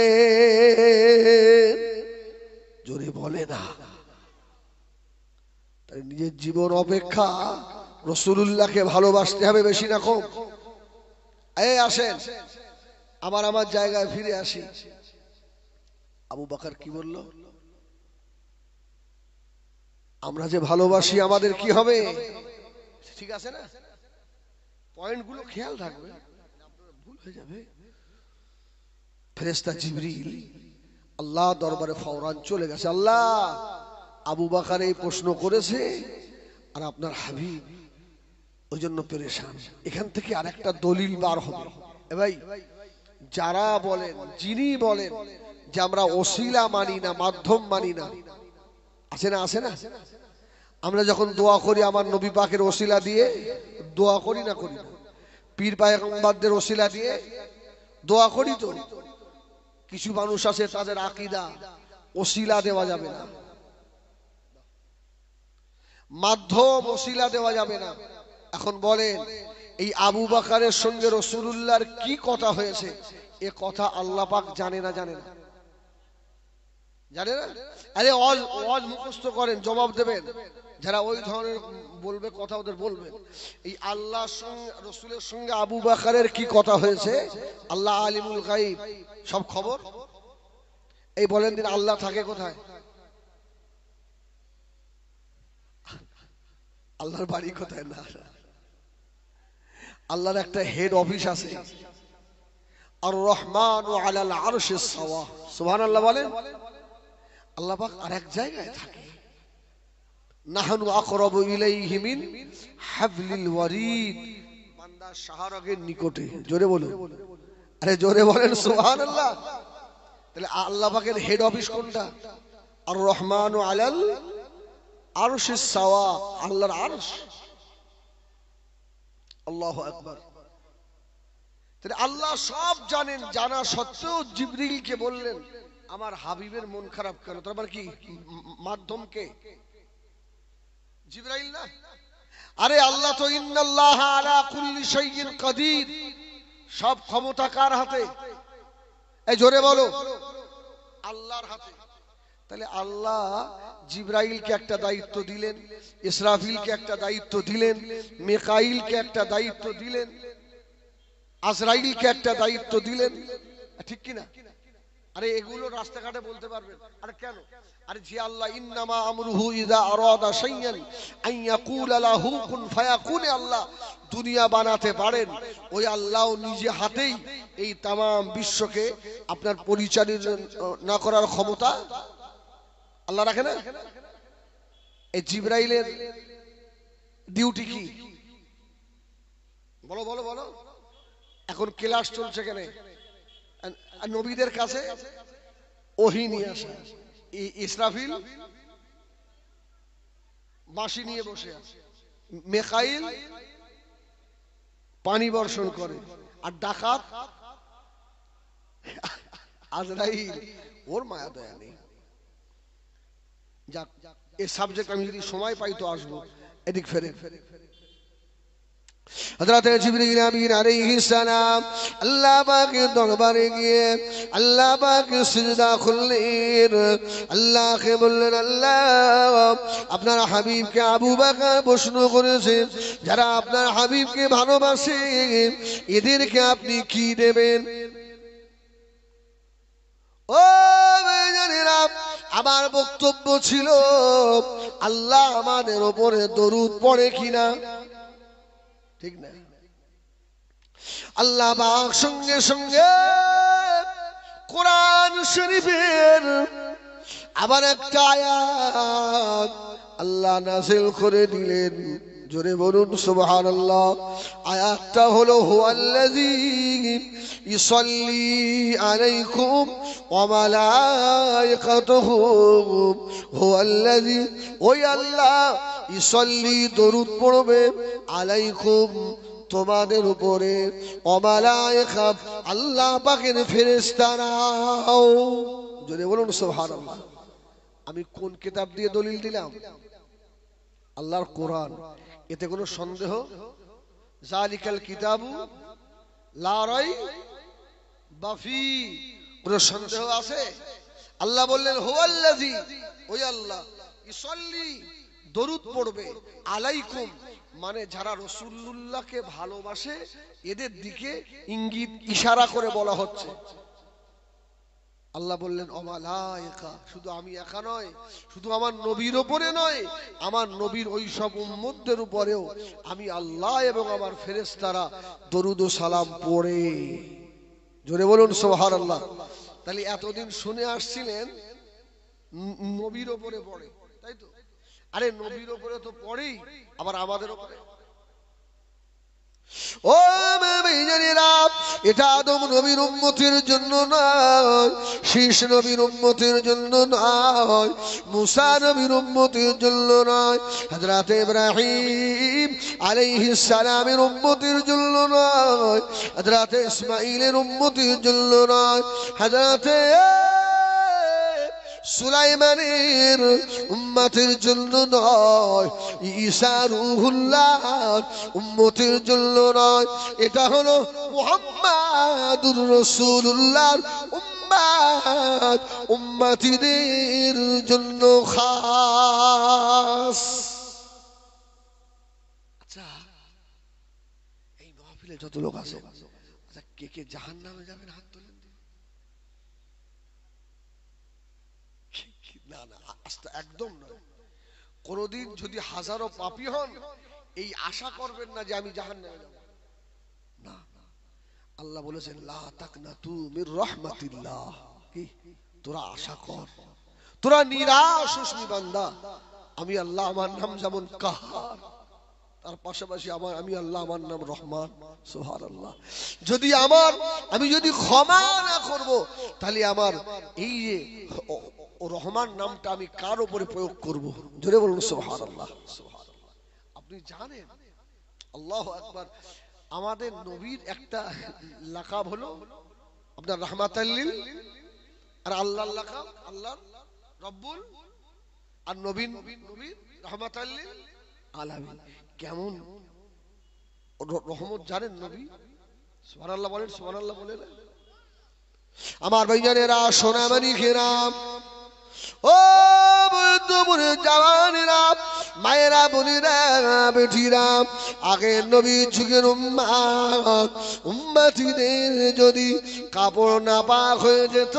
[SPEAKER 1] জোরে বলে না। তাই নিজের জীবন অপেক্ষা রাসূলুল্লাহকে ভালোবাসতে হবে বেশি না কম? এই আসেন আমার জায়গায় ফিরে আসি। আবু বকর কি বলল? আমরা যে ভালোবাসি আমাদের কি হবে? ঠিক আছে না? পয়েন্টগুলো খেয়াল রাখবে, ভুল হয়ে যাবে। ফেরেশতা জিবরিল আল্লাহ দরবারে ফওরান চলে গেছে। আল্লাহ, আবু বকর এই প্রশ্ন করেছে আর আপনার হাবিব ওই জন্য পেরেশান। এখান থেকে আরেকটা দলিল বার হবে। এ ভাই, যারা বলেন, যিনি বলেন যে আমরা ওসিলা মানি না, মাধ্যম মানি না, আছে না? আছে না? আমরা যখন দোয়া করি আমার নবী পাকের ওসিলা দিয়ে দোয়া করি না? করি না? পীর পয়গম্বরদের ওসিলা দিয়ে দোয়া করি তো। কিছু মানুষ আছে তাদের আকীদা ওসিলা দেওয়া যাবে না, মাধ্যম ওসিলা দেওয়া যাবে না। এখন বলেন, এই আবু বকরের সঙ্গে রাসূলুল্লাহর কি কথা হয়েছে? এ কথা আল্লাহ পাক জানে না? জানে না? জানে না? আরে ওয়াজ মুখস্থ করেন, জবাব দেবেন। যারা ওই ধরনের বলবে কথা ওদের বলবেন, এই আল্লাহর সঙ্গে রাসূলের সঙ্গে আবু বকরের কি কথা হয়েছে? আল্লাহ আলিমুল গায়ব, সব খবর। এই বলেন দিন, আল্লাহ থাকে কোথায়? আল্লাহর বাড়ি কোথায়? না, আল্লাহর একটা হেড অফিস আছে, আর রহমান আলাল আরশিস সাওয়া। সুবহানাল্লাহ বলেন। আল্লাহ পাক আরেক জায়গায় থাকে। নাহনু আকরাবু ইলাইহি মিন হাবলিল ওয়ারিদ, বান্দা শাহরগের নিকটে। জোরে বলুন, আরে জোরে বলেন সুবহানাল্লাহ। তাহলে আল্লাহ পাকের হেড অফিস কোনটা? আর রহমান আলাল আরশিস সাওয়া, আল্লাহর আরশ। আল্লাহু আকবার। তাহলে আল্লাহ সব জানেন, জানা সত্ত্বেও জিবরিলকে বললেন আমার হাবিবের মন খারাপ কেন? তারপর কি মাধ্যম কে? জিবরাইল না? আরে আল্লাহ তো ইন্নাল্লাহ আলা কুল্লি শাইইন কাদির, সব ক্ষমতা কার হাতে? এই জোরে বলো, আল্লাহর হাতে। তাহলে আল্লাহ জিবরাইলকে একটা দায়িত্ব দিলেন, ইসরাফিলকে একটা দায়িত্ব দিলেন, মিকাইলকে একটা দায়িত্ব দিলেন, আজরাইলকে একটা দায়িত্ব দিলেন, ঠিক কি না? আরে এগুলো রাস্তাঘাটে বলতে পারবেন। আরে কেন? আরে যে আল্লাহ ইন্নামা আমরুহু ইযা আরাদা শাইয়ান আন ইয়াকুলা লাহু কুন ফায়াকুন, আল্লাহ দুনিয়া বানাতে পারেন, ওই আল্লাহ নিজে হাতেই এই तमाम বিশ্বকে আপনার পরিচালনা করার ক্ষমতা আল্লাহ রাখে না? এই জিবরাইলের ডিউটি কি? বলো বলো বলো। এখন ক্লাস চলছে কেন? নবীদের কাছে ওহী নিয়ে আসা। ইসরাফিল বাঁশি নিয়ে বসে আছে, মিকাইল পানি বর্ষণ করে, আর ডাকাত আজরাইল ওর মায়া দয়া নেই। যাক, এই সাবজেক্ট আমি যদি সময় পাই তো আসবো। এদিক ফেরে হযরত জিবরিল আমিন আলাইহিস সালাম আল্লাহ পাকের দরবারে গিয়ে আল্লাহ পাকের সিজদা করলেন। আল্লাহকে বললেন, আল্লাহ আপনার হাবিবকে আবু বকর প্রশ্ন করেছে, যারা আপনার হাবিবকে ভালোবাসে এদেরকে আপনি কি দেবেন? ও ভাইজানেরা, আমার বক্তব্য ছিল আল্লাহ আমাদের উপরে দরুদ পড়ে কিনা, ঠিক না? আল্লাহ পাক সঙ্গে সঙ্গে কোরআন শরীফের আবার একটা আয়াত আল্লাহ নাযিল করে দিলেন। জোরে বলুন সুবহানাল্লাহ। আয়াতটা হলো হুয়াল্লাযী ইউসাল্লি আলাইকুম ওয়া মালাইকাতুহু, হুয়াল্লাযী, ওই আল্লাহ ইউসাল্লি দরুদ পড়বে, আলাইকুম তোমাদের উপরে ওয়ামালায়েকা আল্লাহ পাকের ফেরেশতারাও। জোরে বলুন সুবহানাল্লাহ। আমি কোন কিতাব দিয়ে দলিল দিলাম? আল্লাহর কোরআন। এতে কোনো সন্দেহ? জালিকাল কিতাবু লা রাইবা ফি, কোনো সন্দেহ আছে? আল্লাহ বললেন হুয়াল্লাযী, ওই আল্লাহ, ইসল্লি, দরুদ পড়বে, আলাইকুম, মানে যারা রাসূলুল্লাহকে ভালোবাসে এদের দিকে ইঙ্গিত ইশারা করে বলা হচ্ছে। আল্লাহ বললেন ওয়ামালায়েকা, শুধু আমি একা নয়, শুধু আমার নবীর উপরে নয়, আমার নবীর ওই সব উম্মতদের উপরেও আমি আল্লাহ এবং আমার ফেরেশতারা দরুদ ও সালাম পড়ে। জোরে বলুন সুবহানাল্লাহ। তাহলে এতদিন শুনে আসছিলেন নবীর উপরে পড়ে, তাই তো? আরে নবীর উপরে তো পড়েই, আবার আমাদের উপরে। ও মেয়েরা, এটা আদম নবীর উম্মতের জন্য নয়, শীষ নবীর উম্মতের জন্য নয়, মুসা নবীর উম্মতের জন্য নয়, হযরত ইব্রাহিম আলাইহিস সালামের উম্মতের জন্য নয়, হযরত ইসমাঈলের উম্মতের জন্য নয়, হযরত সুলাইমানের উম্মতের জন্য নয়, ঈসা রূহুল্লাহর উম্মতের জন্য নয়, এটা হলো মুহাম্মাদুর রাসূলুল্লাহর উম্মত, উম্মতিদের জন্য খাস। আচ্ছা, এই মাহফিলে যত লোক আছে, আচ্ছা কে কে জাহান্নামে যাবেন? হাত তোলেন। না না, একদম নয়। কোনদিন যদি হাজারো পাপী হন, এই আশা করবেন না যে আমি জাহান্নামে যাব। না, আল্লাহ বলেছেন লা তাকনাতু মির রাহমাতিল্লাহ। কি তোরা আশা কর, তোরা নিরাশ হোসনি বান্দা। আমি আল্লাহ, আমার নাম যেমন কাহার, তার পাশাপাশি আমি আল্লাহ, আমার নাম রহমান। সুবহানাল্লাহ। যদি আমি যদি ক্ষমা না করব, তাহলে আমার এই যে রহমান নামটা আমি কার উপরে প্রয়োগ করব? জোরে বলুন সুবহানাল্লাহ। সুবহানাল্লাহ। আপনি জানেন, আল্লাহু আকবার, আমাদের নবীর একটা লাকাব হলো আপনার রাহমাতাল লিল, আর আল্লাহর লাকাব আল্লাহ রব্বুল, আর নবীর রাহমাতাল লিল আলামিন। কেমন রহমত জানেন নবী? সুবহানাল্লাহ বলেন, সুবহানাল্লাহ বলেন। আমার ভাইজানেরা, সোনামণি খেরাম, ও বন্ধুরে জওয়ানেরা, মায়েরা, বোনেরা, বেটিরা, আগে নবীর যুগের উম্মতিদের যদি কাপড় নাপাক হয়ে যেত,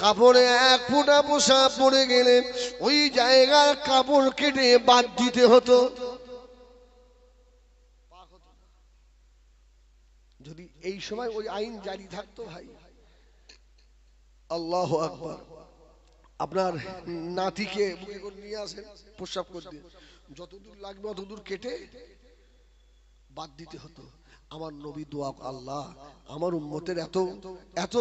[SPEAKER 1] কাপড়ে এক ফোঁটা পোশাক পড়ে গেলে ওই জায়গার কাপড় কেটে বাদ দিতে হতো। যদি এই সময় ওই আইন জারি থাকতো, ভাই আল্লাহু আকবার, আপনার নাতিকে বুকে করে নিয়ে আসেন, প্রস্রাব করতে, যতদূর লাগবে অতদূর কেটে বাদ দিতে হতো। আমার নবী দোয়া, আল্লাহ আমার উম্মতের এত এত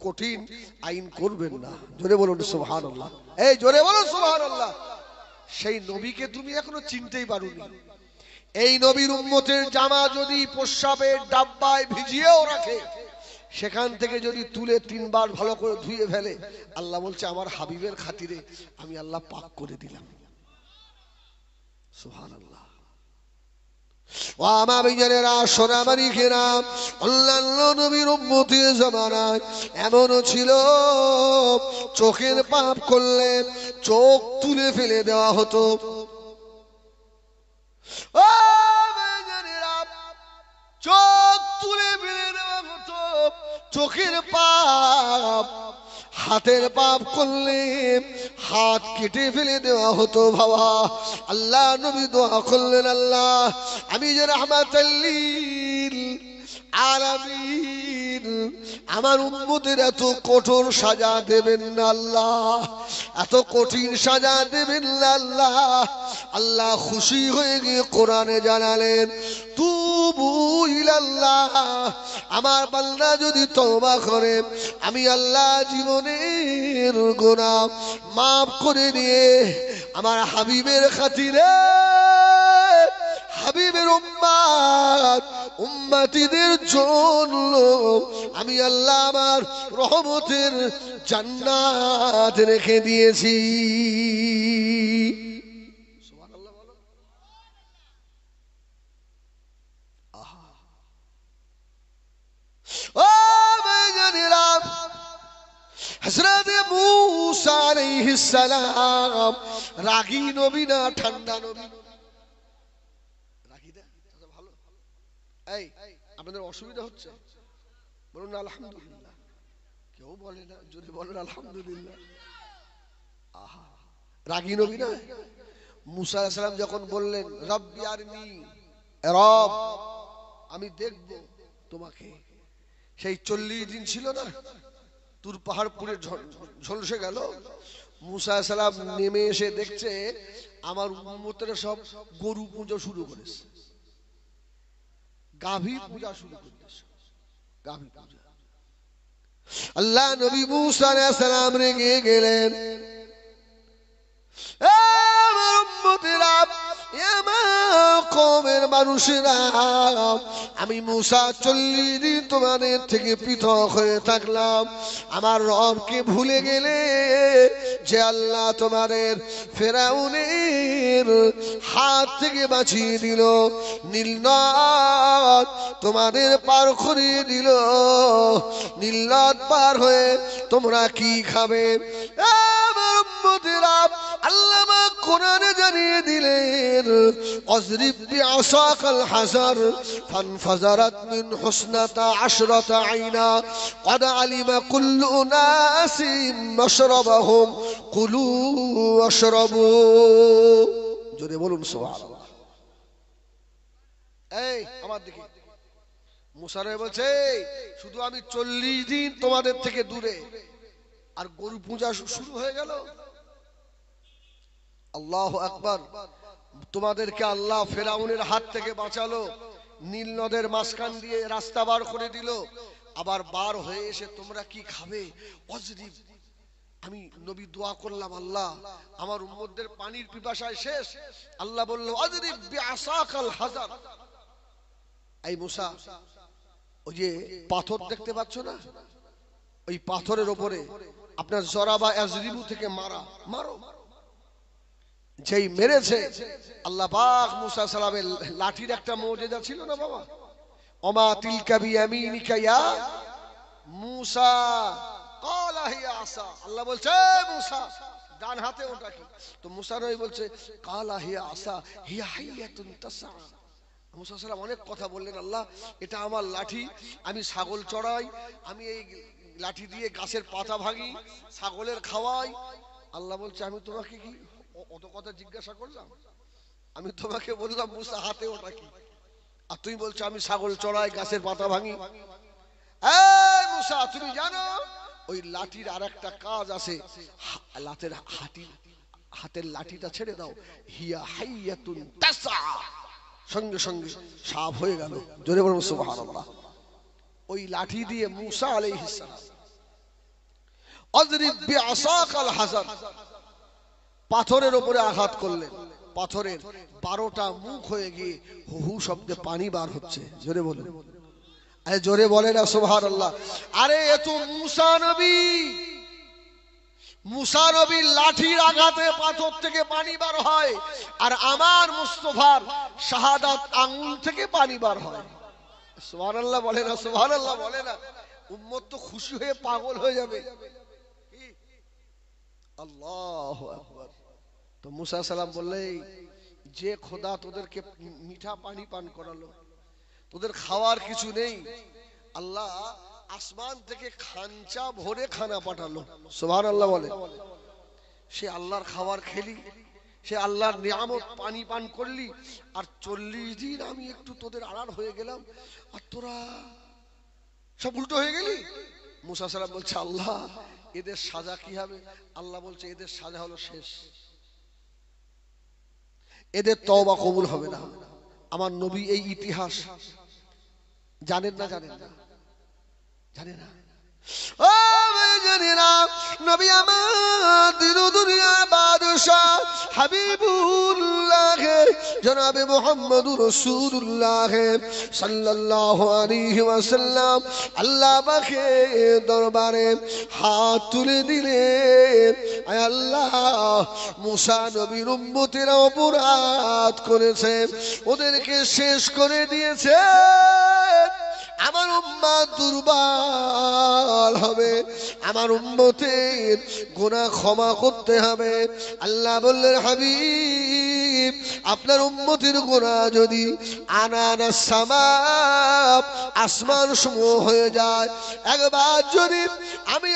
[SPEAKER 1] কঠিন আইন করবেন না। জোরে বলুন সুবহানাল্লাহ। এই জোরে বলুন সুবহানাল্লাহ। সেই নবীকে তুমি এখনো চিনতেই পারোনি। এই নবীর উম্মতের জামা যদি প্রস্রাবের ডাব্বায় ভিজিয়েও রাখে, সেখান থেকে যদি তুলে 3 বার ভালো করে ধুয়ে ফেলে, আল্লাহ বলছে আমার হাবিবের খাতিরে আমি আল্লাহ পাক করে দিলাম। সুবহানাল্লাহ। ও আমার ভাইজানেরা, সোনামারি খেরাম, অন্যান্য নবীর উম্মতের জামানায় এমনও ছিল, চোখের পাপ করলে চোখ তুলে ফেলে দেওয়া হতো। ও ভাইজানেরা, চোখ তুলে ফেলে দেওয়া হতো। চোখের পাপ, হাতের পাপ করলে হাত কেটে ফেলে দেওয়া হতো। বাবা, আল্লাহ নবী দোয়া করলেন, আল্লাহ আমি যে রাহমাতাল লিল আলামিন, আমার উম্মতের এত কঠোর সাজা দেবেন না আল্লাহ, এত কঠিন সাজা দেবেন না আল্লাহ। আল্লাহ খুশি হয়ে গিয়ে কোরআনে জানালেন, তুবু ইলাল্লাহ, আমার বান্দা যদি তওবা করে আমি আল্লাহ জীবনের গুনাহ মাফ করে দিয়ে আমার হাবিবের খাতিরে, হাবিবের উম্মত উম্মতিদের জন্য আমি আল্লাহ আমার রহমতের জান্নাত রেখে দিয়েছি। সুবহানাল্লাহ বলো। ও ভাইজানেরা, হযরত মূসা আলাইহিস সালাম রাগী নবী না ঠান্ডা নবী? রাগী না? ভালো। এই আপনাদের অসুবিধা হচ্ছে? বলুন আলহামদুলিল্লাহ। কেউ বলে না, যদি বলেন আলহামদুলিল্লাহ। আহা, রাগী নবী না? মূসা আলাইহিস সালাম যখন বললেন রব্বি আরনি, রব আমি দেখব তোমাকে, সেই 40 দিন ছিল না, তুর পাহাড় পুরে ঝলসে গেল। মূসা আলাইহিস সালাম নেমে এসে দেখছে আমার উম্মতেরা সব গরু পূজা শুরু করেছে, গাভী পূজা শুরু করেছে, গাভী পূজা। আল্লাহ নবী মূসা আলাইহিস সালাম রেগে গেলেন, আমার উম্মতেরা, আমার কওমের মানুষেরা, আমি মূসা 40 দিন তোমাদের থেকে পৃথক হয়ে থাকলাম, আমার রবকে ভুলে গেলে যে আল্লাহ তোমাদের ফেরাউনের হাত থেকে বাঁচিয়ে দিল, নীল নদ তোমাদের পার করে দিল, নীল নদ পার হয়ে তোমরা কি খাবে? আমার উম্মতেরা, আল্লাহ কোরআনে জানিয়ে দিলেন অজরিব বিআসাকাল হাজার ফানফাজারাত মিন হুসনাতা আশরাতা আইনা ক্বাদ আলিমা কুল্লু উনাসিম মাশরাবাহুম কুলু ওয়াশরাবু। জোরে বলুন সুবহানাল্লাহ। এই আমার দিকে মূসা নবী বলছে শুধু আমি 40 দিন তোমাদের থেকে দূরে, আর গরু পূজা শুরু হয়ে গেল। আল্লাহু আকবার। তোমাদেরকে আল্লাহ ফেরাউনের হাত থেকে বাঁচালো, নীল নদের মাঝখান দিয়ে রাস্তা বার করে দিল, আবার বার হয়ে এসে তোমরা কি খাবে? অজরিব, আমি নবী দোয়া করলাম, আল্লাহ আমার উম্মতদের পানির পিপাসায় শেষ। আল্লাহ বলল অজরিব বিআসাকাল হাজার। এই মূসা, ওই যে পাথর দেখতে পাচ্ছ না, ওই পাথরের উপরে আপনার জরাবা আজরিবু থেকে মারো। যেই মেরেছে, আল্লাহ পাক মূসা সালামের লাঠির একটা মুজিজা ছিল না বাবা, ওমা তিলকা বিয়ামিনিকা ইয়া মূসা ক্বালা হিয়া আসা। আল্লাহ বলছে মূসা ডান হাতে ওটা কি? তো মূসা নবী বলছে ক্বালা হিয়া আসা হিয়া হাইয়াতুন তাসা। মূসা সালাম অনেক কথা বললেন, আল্লাহ এটা আমার লাঠি, আমি ছাগল চড়াই, আমি এই লাঠি দিয়ে গাছের পাতা ভাঙি, ছাগলের খাওয়াই। আল্লাহ বলছে আমি তোমাকে কি অত কথা জিজ্ঞাসা করলাম? আমি তোমাকে বললাম মূসা হাতে ওটা কি, আর তুমি বলছো আমি ছাগল চড়াই, গাছের পাতা ভাঙি। এই মূসা, তুমি জানো ওই লাঠির আরেকটা কাজ আছে, হাতের লাঠিটা ছেড়ে দাও, হিয়া হাইয়াতুন তাসা, সঙ্গে সঙ্গে সাপ হয়ে গেল। জোরে বলুন সুবহানাল্লাহ। ওই লাঠি দিয়ে মূসা আলাইহিস সালাম অজরিব বিআসাকাল হাজার, পাথরের উপরে আঘাত করলেন, পাথরের 12টা মুখ হয়ে গিয়ে হু শব্দে পানি বার হচ্ছে। জোরে বলেন, আরে জোরে বলে না সুবহানাল্লাহ। আরে এ তো মূসা নবী, মূসা নবীর লাঠির আঘাতে পাথর থেকে পানি বার হয়, আর আমার মুস্তাফার শাহাদাত আঙ্গুল থেকে পানি বার হয়। সুবহানাল্লাহ বলে না, সুবহানাল্লাহ বলে না। উম্মত তো খুশি হয়ে পাগল হয়ে যাবে। আল্লাহু আকবার। তো মূসা সালাম বললে যে খোদা তোদেরকে মিঠা পানি পান করালো, তোদের খাওয়ার কিছু নেই, আল্লাহ আসমান থেকে খাঞ্চা ভরে খানা পাঠালো। সুবহানাল্লাহ বলে। সে আল্লাহর খাবার খেলি, সে আল্লাহর নিয়ামত পানি পান করলি, আর 40 দিন আমি একটু তোদের আড়াল হয়ে গেলাম, আর তোরা সব উল্টো হয়ে গেলি। মূসা সালাম বলছে আল্লাহ এদের সাজা কি হবে? আল্লাহ বলছে এদের সাজা হলো শেষ, এদের তওবা কবুল হবে না। আমার নবী এই ইতিহাস জানেন না? জানে না। ও জানিনা নবী আমার দিল দুনিয়ার বাদশাহ হাবিবুল্লাহ জনাবে মুহাম্মদুর রাসূলুল্লাহ সাল্লাল্লাহু আলাইহি ওয়াসাল্লাম আল্লাহ পাকের দরবারে হাত তুলে দিলেন। আয় আল্লাহ, মুসা নবীর উম্মতেরা অপরাধ করেছে, ওদেরকে শেষ করে দিয়েছে। আমার উম্মত দুর্বল হবে, আমার উম্মতের গুনাহ ক্ষমা করতে হবে। আল্লাহ বললেন, হাবিব আপনার উম্মতের গুনাহ যদি আনানা সামা আসমান সমূহ হয়ে যায়, একবার যদি আমি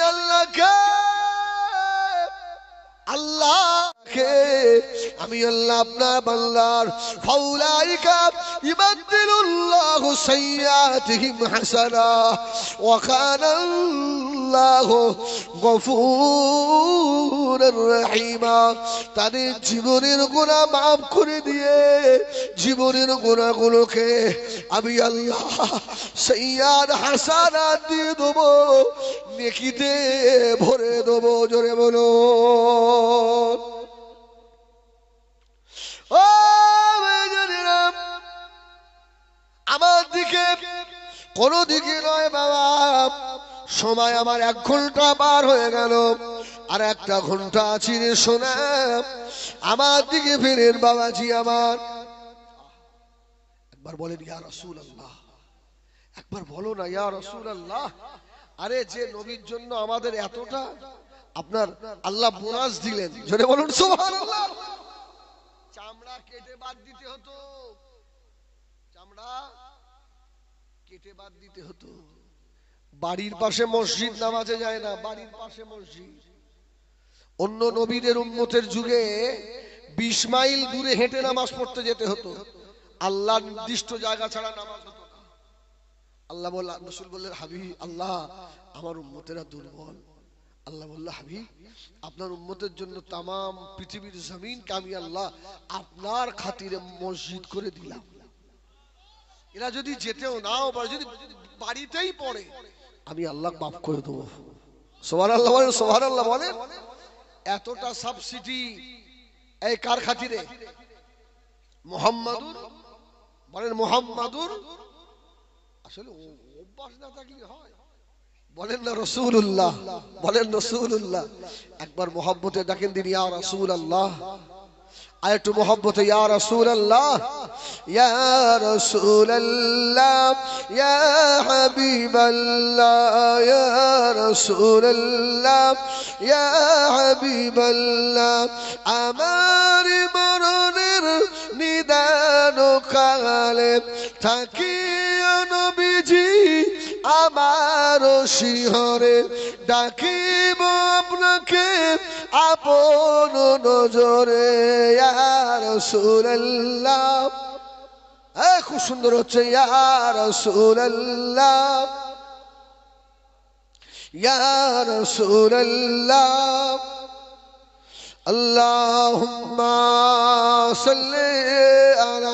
[SPEAKER 1] আমি আল্লাহ আপনার বান্দার ফাউলাইকা ইবাদদিলুল্লাহু সাইয়্যাতিহিম হাসানা ওয়া কানা আল্লাহু গফুরুর রহিমা, তাদের জীবনের গুনাহ মাফ করে দিয়ে জীবনের গুনাহগুলোকে আমি আল্লাহ সাইয়্যাত হাসানাত দিয়ে দেবো, নেকিতে ভরে দেবো। জোরে বলো ও জানিনা, আমার দিকে কোন দিকে নয় বাবা, সময় আমার 1 ঘন্টা পার হয়ে গেল, আর 1টা ঘন্টা আছে রে সোনা, আমার দিকে ফিরেন বাবাজি আমার। একবার বলেন ইয়া রাসূলুল্লাহ, একবার বলো না ইয়া রাসূলুল্লাহ। আরে যে নবীর জন্য আমাদের এতটা আপনার আল্লাহ বোনাস দিলেন, জোরে বলুন সুবহানাল্লাহ। চামড়া কেটে বাদ দিতে হতো, চামড়া কেটে বাদ দিতে হতো। বাড়ির পাশে মসজিদ, নামাজে যায় না, বাড়ির পাশে মসজিদ। অন্য নবীদের উম্মতের যুগে 20 মাইল দূরে হেঁটে নামাজ পড়তে যেতে হতো, আল্লাহ নির্দিষ্ট জায়গা ছাড়া নামাজ হতো না। আল্লাহ বললেন, রাসূল বললেন, হাবিব আল্লাহ আমার উম্মতেরা দুর্বল। আল্লাহ বললেন, হাবিব আপনার উম্মতের জন্য তামাম পৃথিবীর জমিনকে আমি আল্লাহ আপনার খাতিরে মসজিদ করে দিলাম। এরা যদি যেতেও নাও বা যদি বাড়িতেই পড়ে, আমি আল্লাহ মাফ করে দেবো। সুবহানাল্লাহ বলেন, সুবহানাল্লাহ বলেন। এতটা সাবসিডি এই কার খাতিরে? মুহাম্মাদুর বলেন, মুহাম্মাদুর। আসলে অভ্যাস না থাকলে হয়, বলেন না রাসূলুল্লাহ, বলেন রাসূলুল্লাহ। একবার মুহাব্বতে ডাকেন দিন ইয়া রাসূলুল্লাহ, আরেকটু মুহাব্বতে ইয়া রাসূলুল্লাহ, ইয়া রাসূলুল্লাহ, ইয়া হাবিবাল্লাহ, ইয়া রাসূলুল্লাহ, ইয়া হাবিবাল্লাহ। আমার মরণের নিদান কালে থাকিও নবীজি আমার শিহরে, ডাকিব আপনাকে আপন নজরে ইয়া রাসূলুল্লাহ। খুব সুন্দর হচ্ছে ইয়া রাসূলুল্লাহ, ইয়া রাসূলুল্লাহ। আল্লাহুম্মা সাল্লি আলা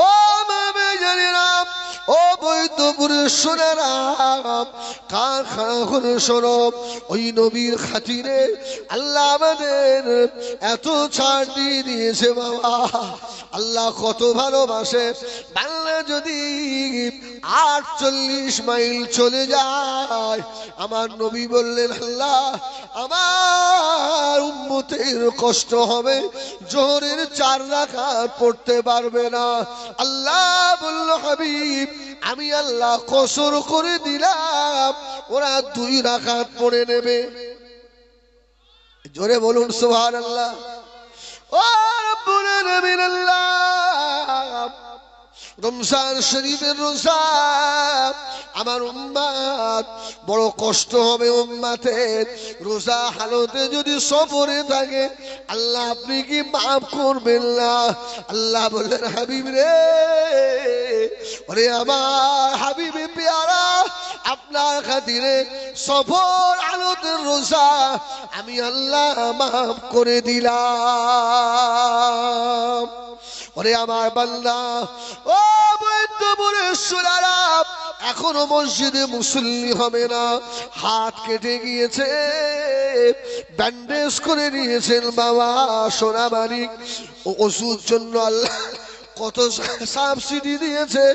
[SPEAKER 1] ও মামে জানিনা, ও বৈদ্যপুরের সোনারা, কার খানা শোনো, ওই নবীর খাতিরে আল্লাহ আমাদের এত ছাড় দিয়ে দিয়েছে বাবা। আল্লাহ কত ভালোবাসে। বাংলা যদি 48 মাইল চলে যায়, আমার নবী বললেন, আল্লাহ আমার উম্মতের কষ্ট হবে, জোহরের 4 রাকাত পড়তে পারবে না। আল্লাহ বলল, হাবিব আমি আল্লাহ কসর করে দিলাম, ওরা 2 রাকাত পড়ে নেবে। জোরে বলুন সুবহানাল্লাহ। ও রব্বুল আলামিন, আল্লাহ রমজান শরীফের রোজা আমার উম্মত বড় কষ্ট হবে, উম্মতের রোজা হালতে যদি সফরে থাকে, আল্লাহ আপনি কি মাফ করবেন না? আল্লাহ বললেন, হাবিব রে, ওরে আমার হাবিবে পেয়ারা, আপনি আপনার খাতিরে সফর আলোতের রোজা আমি আল্লাহ মাফ করে দিলাম। ওরে আমার বান্দা, ও বৈদ্যপুরের সুরারা, এখনো মসজিদে মুসল্লি হবে না, হাত কেটে গিয়েছে, ব্যান্ডেজ করে নিয়েছেন বাবা সোনাবাড়ি। ওষুধ জন্য আল্লাহ কত সাবসিডি দিয়েছে।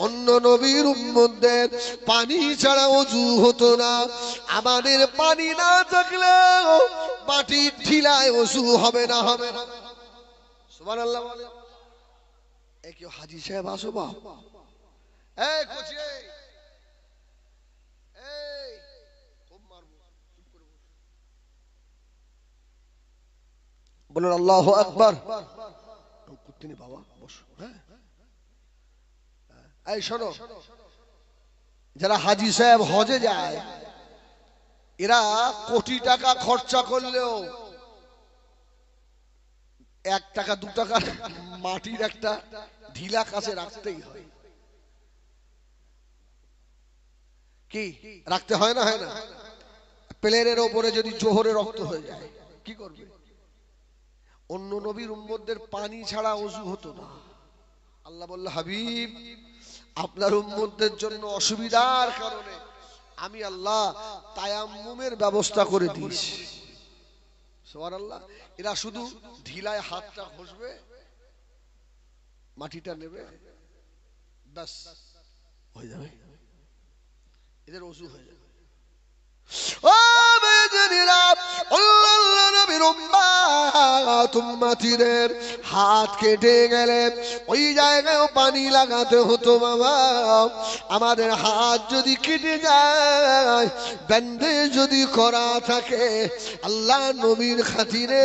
[SPEAKER 1] অন্য নবীর উম্মতদের পানি ছাড়া ওযু হতো না, আমাদের পানি না থাকলেও মাটির ঢিলায় ওযু হবে না, হবে না। সুবহানাল্লাহ বলে। এ কেউ হাজী সাহেব আসো বাপ, এই কোচি, এই খুব মারবো, চুপ করে বসো। বলুন আল্লাহু আকবার। কুত্তিনি বাবা বসো। হ্যাঁ এই শোনো, যারা হাজী সাহেব হজে যায় এরা কোটি টাকা খরচা করলেও 1 টাকা 2 টাকা মাটির একটা ঢিলা কাছে রাখতেই হয়। কি রাখতে হয় না, হয় না? প্লেনের ওপরে যদি জোহরে রক্ত হয়ে যায় কি করবে? অন্য নবীর উম্মতদের পানি ছাড়া ওযু হতো না। আল্লাহ বলল, হাবিব আপনার উম্মতদের জন্য অসুবিধার কারণে আমি আল্লাহ তায়াম্মুমের ব্যবস্থা করে দিয়েছি। সুবহানাল্লাহ। এরা শুধু ঢিলায় হাতটা ঘষবে, মাটিটা নেবে, ব্যাস হয়ে যাবে, এদের ওযু হয়ে যাবে। ও বেজনীরা, আল্লাহ নবীর উম্মতিদের হাত কেটে গেলে ওই জায়গায় পানি লাগাতে হতো বাবা। আমাদের হাত যদি কেটে যায়, ব্যান্ডেজ যদি করা থাকে, আল্লাহ নবীর খাতিরে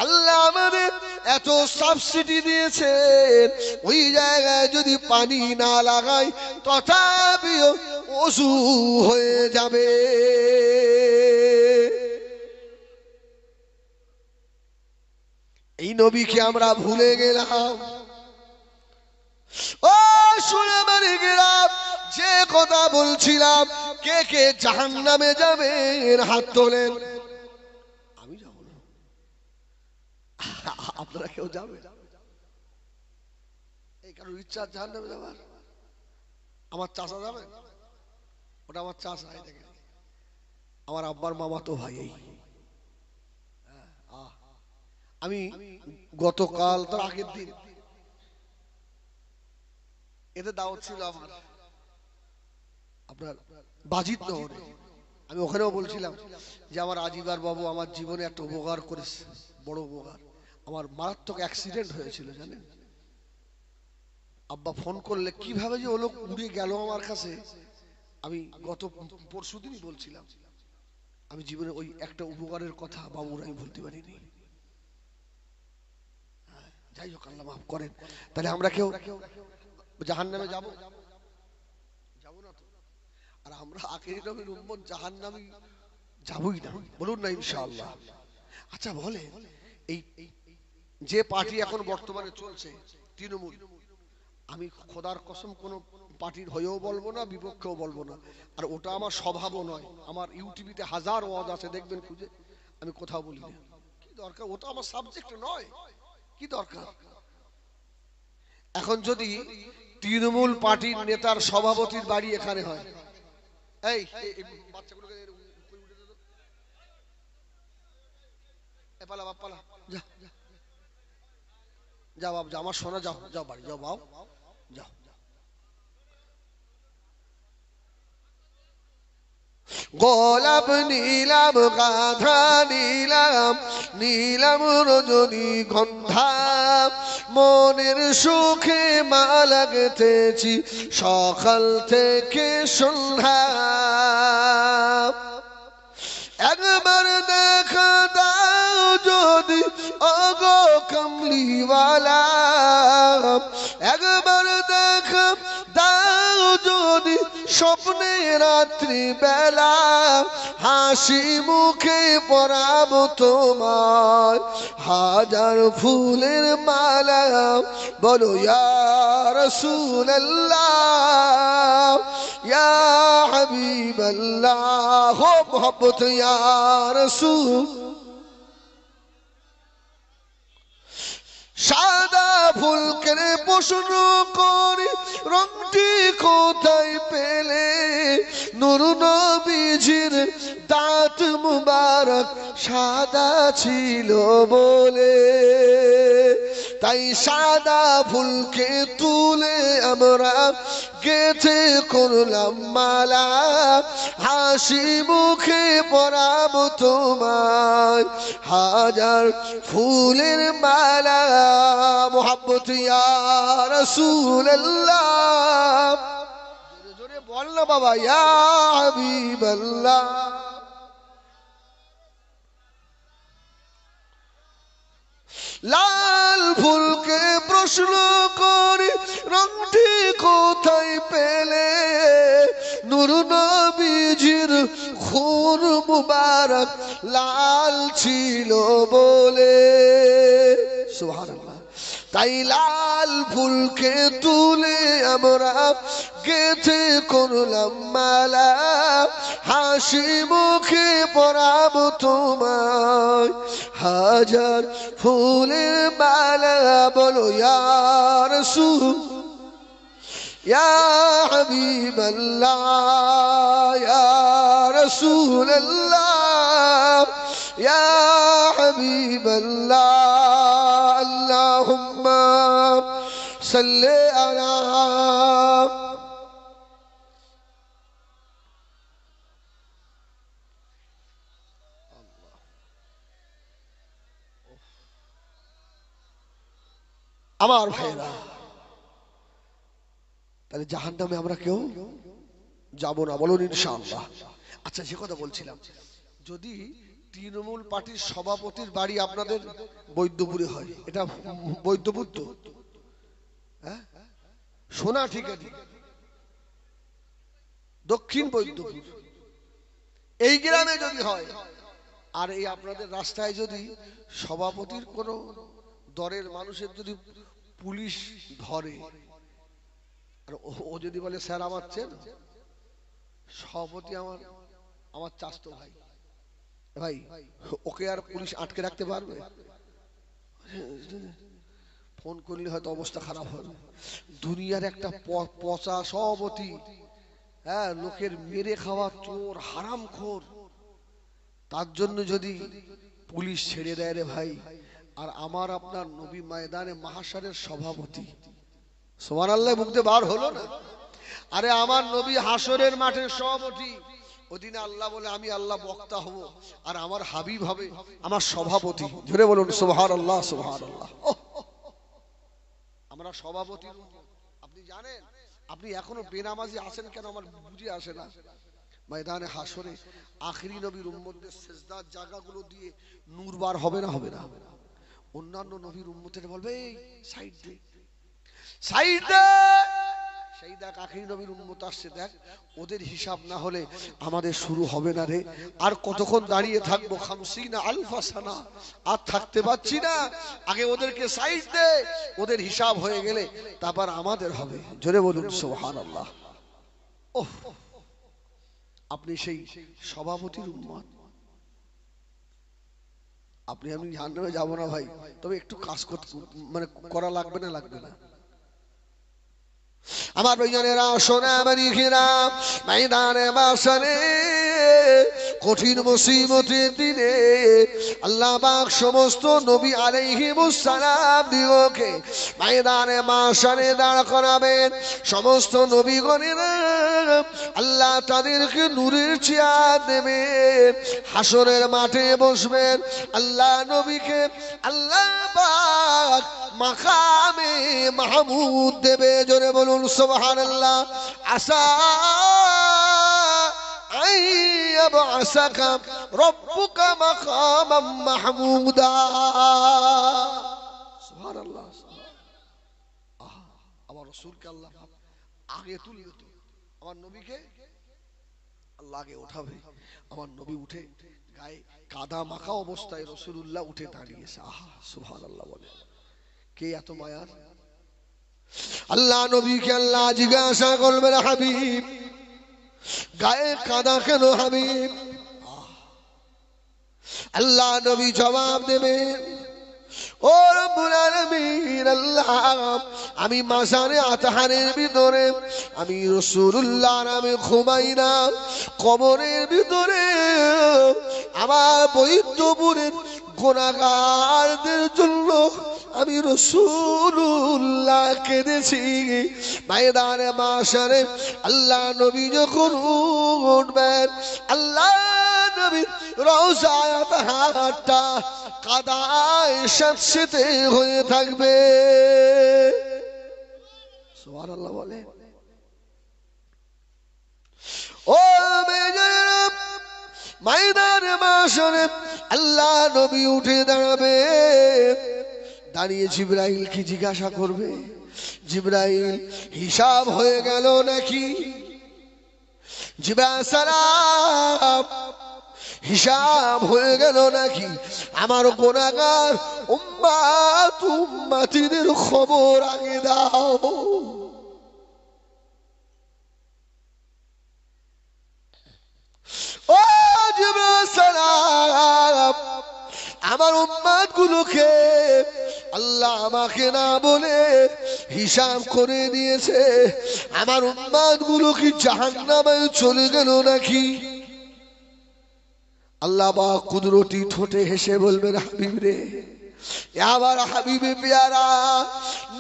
[SPEAKER 1] আল্লাহ আমাদের এত সাবসিডি দিয়েছেন, ওই জায়গায় যদি পানি না লাগাই তথাপিও ওযু হয়ে যাবে। এই নবীকে আমরা ভুলে গেলাম। ও সোনাবাড়ি গেলাম, যে কথা বলছিলাম, কে কে জাহান্নামে যাবেন হাত তোলেন। আমি যাব না, আপনারা কেউ যাবে? এই কারোর ইচ্ছা জাহান্নামে যাবার? আমার চাচা যাবে, ওটা আমার চাচা, আমার আব্বার মামা তো ভাই। এই আমি গতকাল তার আগের দিন এতে দাওয়াত ছিল আমার, আপনার বাজিত নহরে। আমি ওখানেও বলছিলাম যে আমার আজিবার বাবু আমার জীবনে একটা উপকার করেছে, বড় উপকার। আমার মারাত্মক অ্যাক্সিডেন্ট হয়েছিল জানেন। আব্বা ফোন করলে কিভাবে যে ও লোক উড়ে গেল আমার কাছে, আমি গত পরশুদিনই বলছিলাম। আমি জীবনে ওই একটা উপকারের কথা বাবুর আমি বলতে পারিনি। যাই হোক, আল্লাহ মাফ করেন। তাহলে আমরা কেউ জাহান্নামে যাব? যাব না তো। আর আমরা আখিরি নবীর উম্মত জাহান্নামী যাবই না, বলুন না ইনশাআল্লাহ। আচ্ছা বলে, এই যে পার্টি এখন বর্তমানে চলছে তৃণমূল, আমি খোদার কসম কোন পার্টির হয়েও বলবো না, বিপক্ষেও বলবো না। আর ওটা আমার স্বভাবও নয়। আমার ইউটিউবিতে হাজার ওয়াজ আছে, দেখবেন খুঁজে, আমি কোথাও বলি না। কি দরকার? ওটা আমার সাবজেক্ট নয়, কি দরকার? এখন যদি তৃণমূল পার্টির নেতার সভাপতির বাড়ি এখানে হয়, এই বাচ্চাগুলোকে পালা বাপ, পালা, যা যা বাপ, যা আমার সোনা, যাও যাও বাড়ি যাও বাপ, যাও। গোলাপ নীলাম, গাধা নীলাম, নীলাম রজনী গন্ধা, মনের সুখে মা লাগতেছি সকাল থেকে সন্ধ্যা। একবার দেখা দাও যদি ওগো কমলিওয়ালা, একবার দেখা দাও যদি স্বপ্নে রাত্রি বেলা, হাসি মুখে পরাবো তোমার হাজার ফুলের মালা। বলো ইয়া রাসূলুল্লাহ, ইয়া হাবিব আল্লাহ মোহাম্মত ইয়া রাসূল সাদা ফুলকে প্রশ্ন করি রংটি কোথায় পেলে নূর নবীজির দাঁত মুবারক সাদা ছিল বলে তাই সাদা ফুলকে তুলে আমরা গেথে করলাম মালা হাসি মুখে পরাবো তোমায় হাজার ফুলের মালা মোহাম্মত ইয়া রাসূলুল্লাহ জোরে জোরে বল না বাবা ইয়া হাবিবাল্লাহ লাল ফুলকে প্রশ্ন করি রংটি কোথায় পেলে নূর নবীজির খুন মুবারক লাল ছিল বলে সুবহানাল্লাহ তাই লাল ফুলকে তুলে আমরা গেথে করলাম মালা হাসি মুখে পরাবো তোমায় হাজার ফুলের মালা বলো ইয়া রাসূল ইয়া হাবিবাল্লাহ ইয়া রাসূলুল্লাহ ইয়া হাবিবাল্লাহ আল্লাহুম্মা সাল্লি আলা আমার ভাইরা তাহলে জাহান্নামে আমরা কেউ যাব না বলুন ইনশাআল্লাহ আচ্ছা যে কথা বলছিলাম যদি তৃণমূল পার্টির সভাপতির বাড়ি আপনাদের বৈদ্যপুরে হয় এটা বৈদ্যপুর তো হ্যাঁ সোনা ঠিকানি দক্ষিণ বৈদ্যপুর এই গ্রামে যদি হয় আর এই আপনাদের রাস্তায় যদি সভাপতির কোনো দরের মানুষের যদি পুলিশ ধরে আর ও যদি বলে স্যার আমার চেন সভাপতি আমার চাচতো ভাই ভাই ওকে আর পুলিশ আটকে রাখতে পারবে ফোন করলে হয়তো অবস্থা খারাপ হবে দুনিয়ার একটা পচা সভাপতি হ্যাঁ লোকের মেরে খাওয়া চোর হারামখোর তার জন্য যদি পুলিশ ছেড়ে দেয় রে ভাই আর আমার আপনার নবী ময়দানে মাহশারের সভাপতি সুবহানাল্লাহ মুখে বার হলো না আরে আমার নবী হাসরের মাঠের সভাপতি ওদিনে আল্লাহ বলে আমি আল্লাহ বক্তা হব আর আমার হাবিব হবে আমার সভাপতি ধরে বলুন সুবহানাল্লাহ সুবহানাল্লাহ আমরা সভাপতি আপনি জানেন আপনি এখনো বেনামাজি আছেন কেন আমার বুঝে আসে না ময়দানে হাসরে আখেরি নবীর উম্মতদের সিজদার জায়গাগুলো দিয়ে নূর বার হবে না হবে না অন্যান্য নবীর উম্মতের বলবে এই সাইড দে সাইড দে সেই দেখ আখেরি নবীর উম্মত আসছে দেখ ওদের হিসাব না হলে আমাদের শুরু হবে না রে আর কতক্ষণ দাঁড়িয়ে থাকবো 50 আলফা সানা আর থাকতে পাচ্ছি না আগে ওদেরকে সাইড দে ওদের হিসাব হয়ে গেলে তারপর আমাদের হবে জোরে বলুন সুবহানাল্লাহ ওহ আপনি সেই সভাপতির উম্মত আপনি আমি জাহান্নামে যাব না ভাই তবে একটু কাজ করতে মানে করা লাগবে না আমার ভাইজানেরা সোনা মানিকেরা ময়দানে মাশারে কঠিন মুসিবতের দিনে আল্লাহ পাক সমস্ত নবী আলাইহিমুস সালাম দিগকে ময়দানে মাশারে দাঁড় করাবেন সমস্ত নবীগণেরা আল্লাহ তাদেরকে নূরের চেয়ার দেবেন হাসরের মাঠে বসবেন আল্লাহ নবীকে আল্লাহ পাক মাকামে মাহমুদ দেবে জোরে বলুন সুবহানাল্লাহ আসা আইয়াবআসাকা রব্বুকা মাকামান মাহমুদা সুবহানাল্লাহ আমার রাসূলকে আল্লাহ আগে তুলে দিত আমার নবীকে আল্লাহ আগে উঠাবে আমার নবী উঠে গায়ে কাদা মাখা অবস্থায় রাসূলুল্লাহ উঠে দাঁড়িয়েছে আহা সুবহানাল্লাহ বলে কে এত মায়ার আল্লাহ নবীকে আল্লাহ জিজ্ঞাসা করবেন হাবিব গায়ে কাদা কেন হাবিব? আল্লাহ নবী জবাব দেবেন, ও রব্বুল আলামিন, আল্লাহ আমি মাজারে আতহারের ভিতরে আমি রাসূলুল্লাহ নামে ঘুমাই না, কবরের ভিতরে আমার বৈদ্যপুরের গুনাহগারদের জন্য আমি রাসূলুল্লাহ কেঁদেছি। ময়দানে মাশারে আল্লাহ নবী যখন উঠবেন, আল্লাহ নবী রওজায়ে আতহারটা কাদায় স্যাঁতসেঁতে হয়ে থাকবে। সুবহানাল্লাহ বলে। ও মেজরা ময়দানে মাশারে আল্লাহ নবী উঠে দাঁড়াবে, দাঁড়িয়ে জিবরাইল কি জিজ্ঞাসা করবে? জিবরাইল, হিসাব হয়ে গেল নাকি? জিবরাইল সালাম, হিসাব হয়ে গেল নাকি? আমার গুনাহগার উম্মত উম্মতিদের খবর আগে দাও। ও জিবরাইল সালাম, আমার উম্মত গুলোকে আল্লাহ আমাকে না বলে হিসাব করে দিয়েছে, আমার উম্মত গুলো কি জাহান্নামে চলে গেল নাকি? আল্লাহ বা কুদরতি ঠোঁটে হেসে বলবেন, হাবিব রে, আমার হাবিবে পেয়ারা,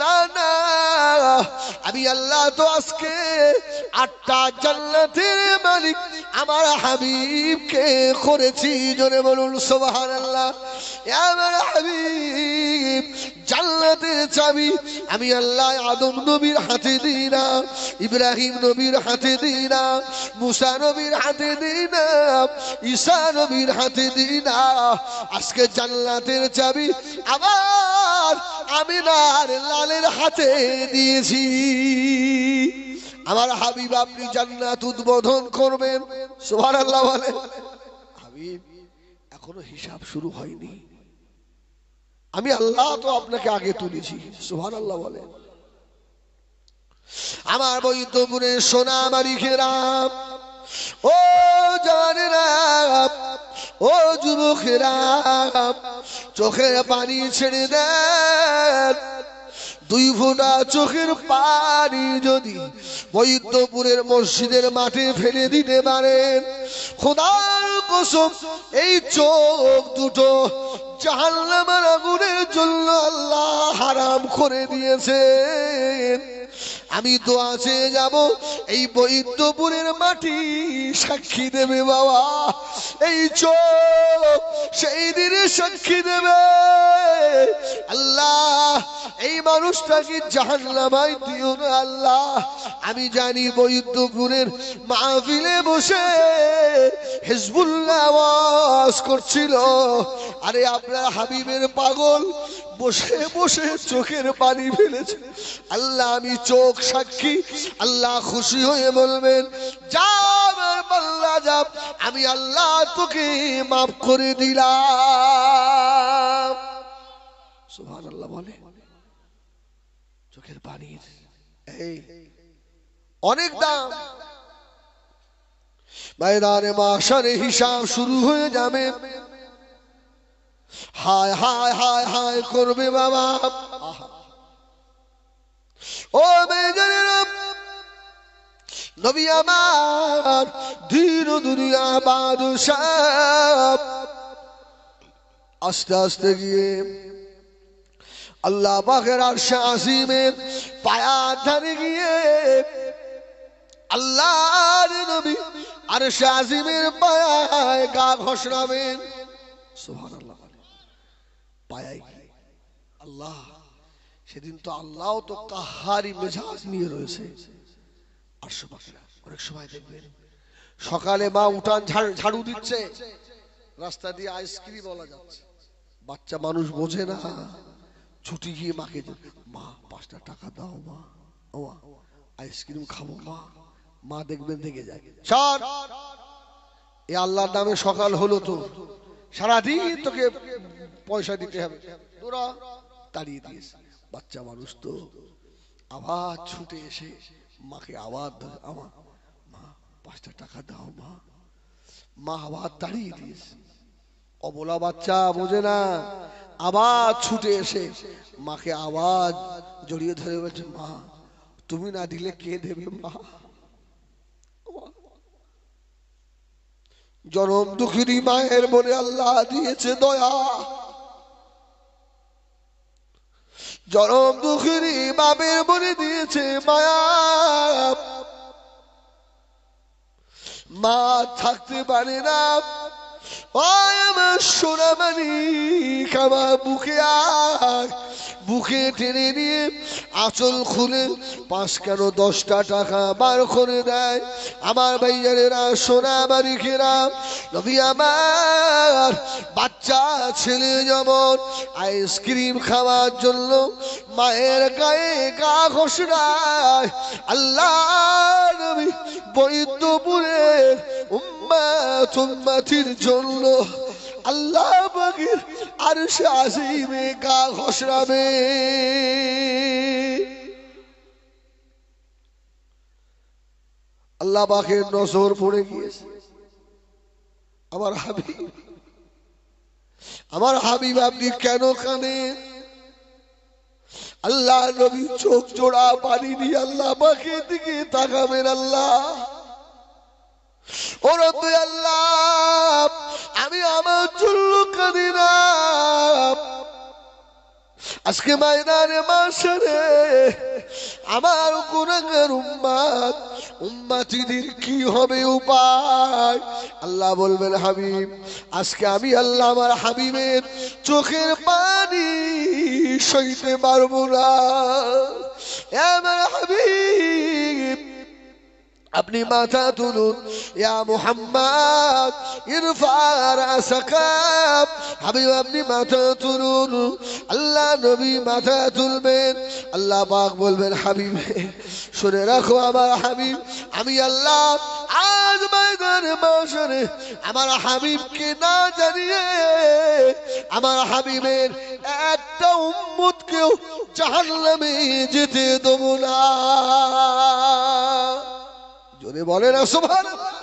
[SPEAKER 1] না না, আমি আল্লাহ তো আজকে 8টা জান্নাতের মালিক আমার হাবিবকে করেছি। জোরে বলুন সুবহানাল্লাহ। আমার হাবিব জান্নাতের চাবি আমি আল্লাহ আদম নবীর হাতে দিই না, ইব্রাহিম নবীর হাতে দিই না, মুসা নবীর হাতে দিই না, ঈসা নবীর হাতে দিই না। আজকে জান্নাতের চাবি আবার আমিনার লালের হাতে দিয়েছি। আমার হাবিব আপনি জান্নাত উদ্বোধন করবেন। সুবহানাল্লাহ বলে। হাবিব এখনো হিসাব শুরু হয়নি, আমি আল্লাহ তো আপনাকে আগে তুলেছি। সুবহানাল্লাহ বলে। আমার বৈদ্যপুরের সোনা মালিকেরা, ও জানেরা, ও যুবকেরা, চোখের পানি ছেড়ে দেন। 2 ফোঁটা চোখের পানি যদি বৈদ্যপুরের মসজিদের মাঠে ফেলে দিতে পারেন, খোদার কসম এই চোখ দুটো জাহান্নামের আগুনের জন্য আল্লাহ হারাম করে দিয়েছেন। আমি দোয়া চেয়ে যাব, এই বৈদ্যপুরের মাটি সাক্ষী দেবে বাবা, এই চোখ সেই দিনে সাক্ষী দেবে। আল্লাহ এই মানুষটাকে জাহান্নামায় দিও না আল্লাহ। আমি জানি বৈদ্যপুরের মাহফিলে বসে হিজবুল্লাহ আওয়াজ করছিল, আরে আপনার হাবিবের পাগল বসে বসে চোখের পানি ফেলেছে। আল্লাহ আমি চোখ সাক্ষী। আল্লাহ খুশি হয়ে বলবেন, যা আমার বান্দা যা, আমি আল্লাহ তোকে মাফ করে দিলাম। সুবহানাল্লাহ বলে। চোখের পানির এই অনেক দাম। ময়দানে মাশারে হিসাব শুরু হয়ে যাবে। হায় হায় হায় হায় করবে বাবা। ও বেজানেরা, নবী আমার দিন দুনিয়া বাদশাহ আস্তে আস্তে গিয়ে আল্লাহ পাকের আরশে আজিমের পায়ার ধারে গিয়ে আল্লাহর নবী আরশে আজিমের পায়ায় গা ঘষাবেন। সুবহানাল্লাহ। পায়ায় কি আল্লাহ, সেদিন তো আল্লাহ তো কাহারি মেজাজ নিয়ে রয়েছে। আরশে পাকের অনেক সময় দেখবেন সকালে মা উঠান ঝাড়ু দিচ্ছে, রাস্তা দিয়ে আইসক্রিম বলা যাচ্ছে, বাচ্চা মানুষ বোঝে না, ছুটি গিয়ে মাকে, মা 5টা টাকা দাও মা, ও আইসক্রিম খাবো মা। মা দেখবেন দেখে যায়, সর, এ আল্লাহর নামে সকাল হলো তো, সারাদিন তোকে পয়সা দিতে হবে, তোরা তাড়িয়ে দিয়েছে। বাচ্চা মানুষ তো আবার ছুটে এসে মাকে আবার ধরে, আমার মা 5টা টাকা দাও মা। মা আবার দাঁড়িয়ে দিয়েছে। অবলা বাচ্চা বোঝে না, আবার ছুটে এসে মাকে আওয়াজ জড়িয়ে ধরে বলছে, মা তুমি না দিলে কে দেবে মা? জনম দুঃখিনী মায়ের মনে আল্লাহ দিয়েছে দয়া, জনম দুঃখিনী বাপের মনে দিয়েছে মায়া। মা থাকতে পারে না, আমার সোনামানি আমার বুকে আয়, বুকে টেনে নিয়ে আঁচল খুলে 5 কেন 10টা টাকা বার করে দেয়। আমার ভাইয়ারেরা, সোনা বাড়িকেরা, নবী আমার বাচ্চা ছেলে যেমন আইসক্রিম খাওয়ার জন্য মায়ের গায়ে গা ঘষড়ায়, আল্লাহ নবী বৈদ্যপুরের উম্মতির জন্য আল্লাহ পাকের আরশে আজিমে গা ঘষড়াবে। আল্লাহ পাকের নজর পড়ে গিয়েছে আমার হাবিব, আমার হাবিব আপনি কেন কাঁদেন? আল্লাহ নবী চোখ জোড়া পানি দিয়ে আল্লাহ পাকের দিকে তাকাবেন। আল্লাহ ও রব্বে আল্লাহ, আমি আমার জন্য কাঁদি না। আজকে ময়দানে মাশারে আমার গুনাহগার উম্মত উম্মতিদের কি হবে উপায়? আল্লাহ বলবেন, হাবিব আজকে আমি আল্লাহ আমার হাবিবের চোখের পানি সইতে পারবো না। আমার হাবিব আপনি মাথা তুলুন, ইয়া মুহাম্মদ ইরফা রাসাকা। হাবিব আপনি মাথা তুলুন। আল্লাহ নবী মাথা তুলবেন, আল্লাহ পাক বলবেন, হাবিব শুনে রাখো আমার হাবিব, আমি আল্লাহ আজ ময়দানে মাশারে আমার হাবিবকে না জানিয়ে আমার হাবিবের একটা উম্মতকেও জাহান্নামে যেতে দেব না। জোরে বলে না সুবহানাল্লাহ।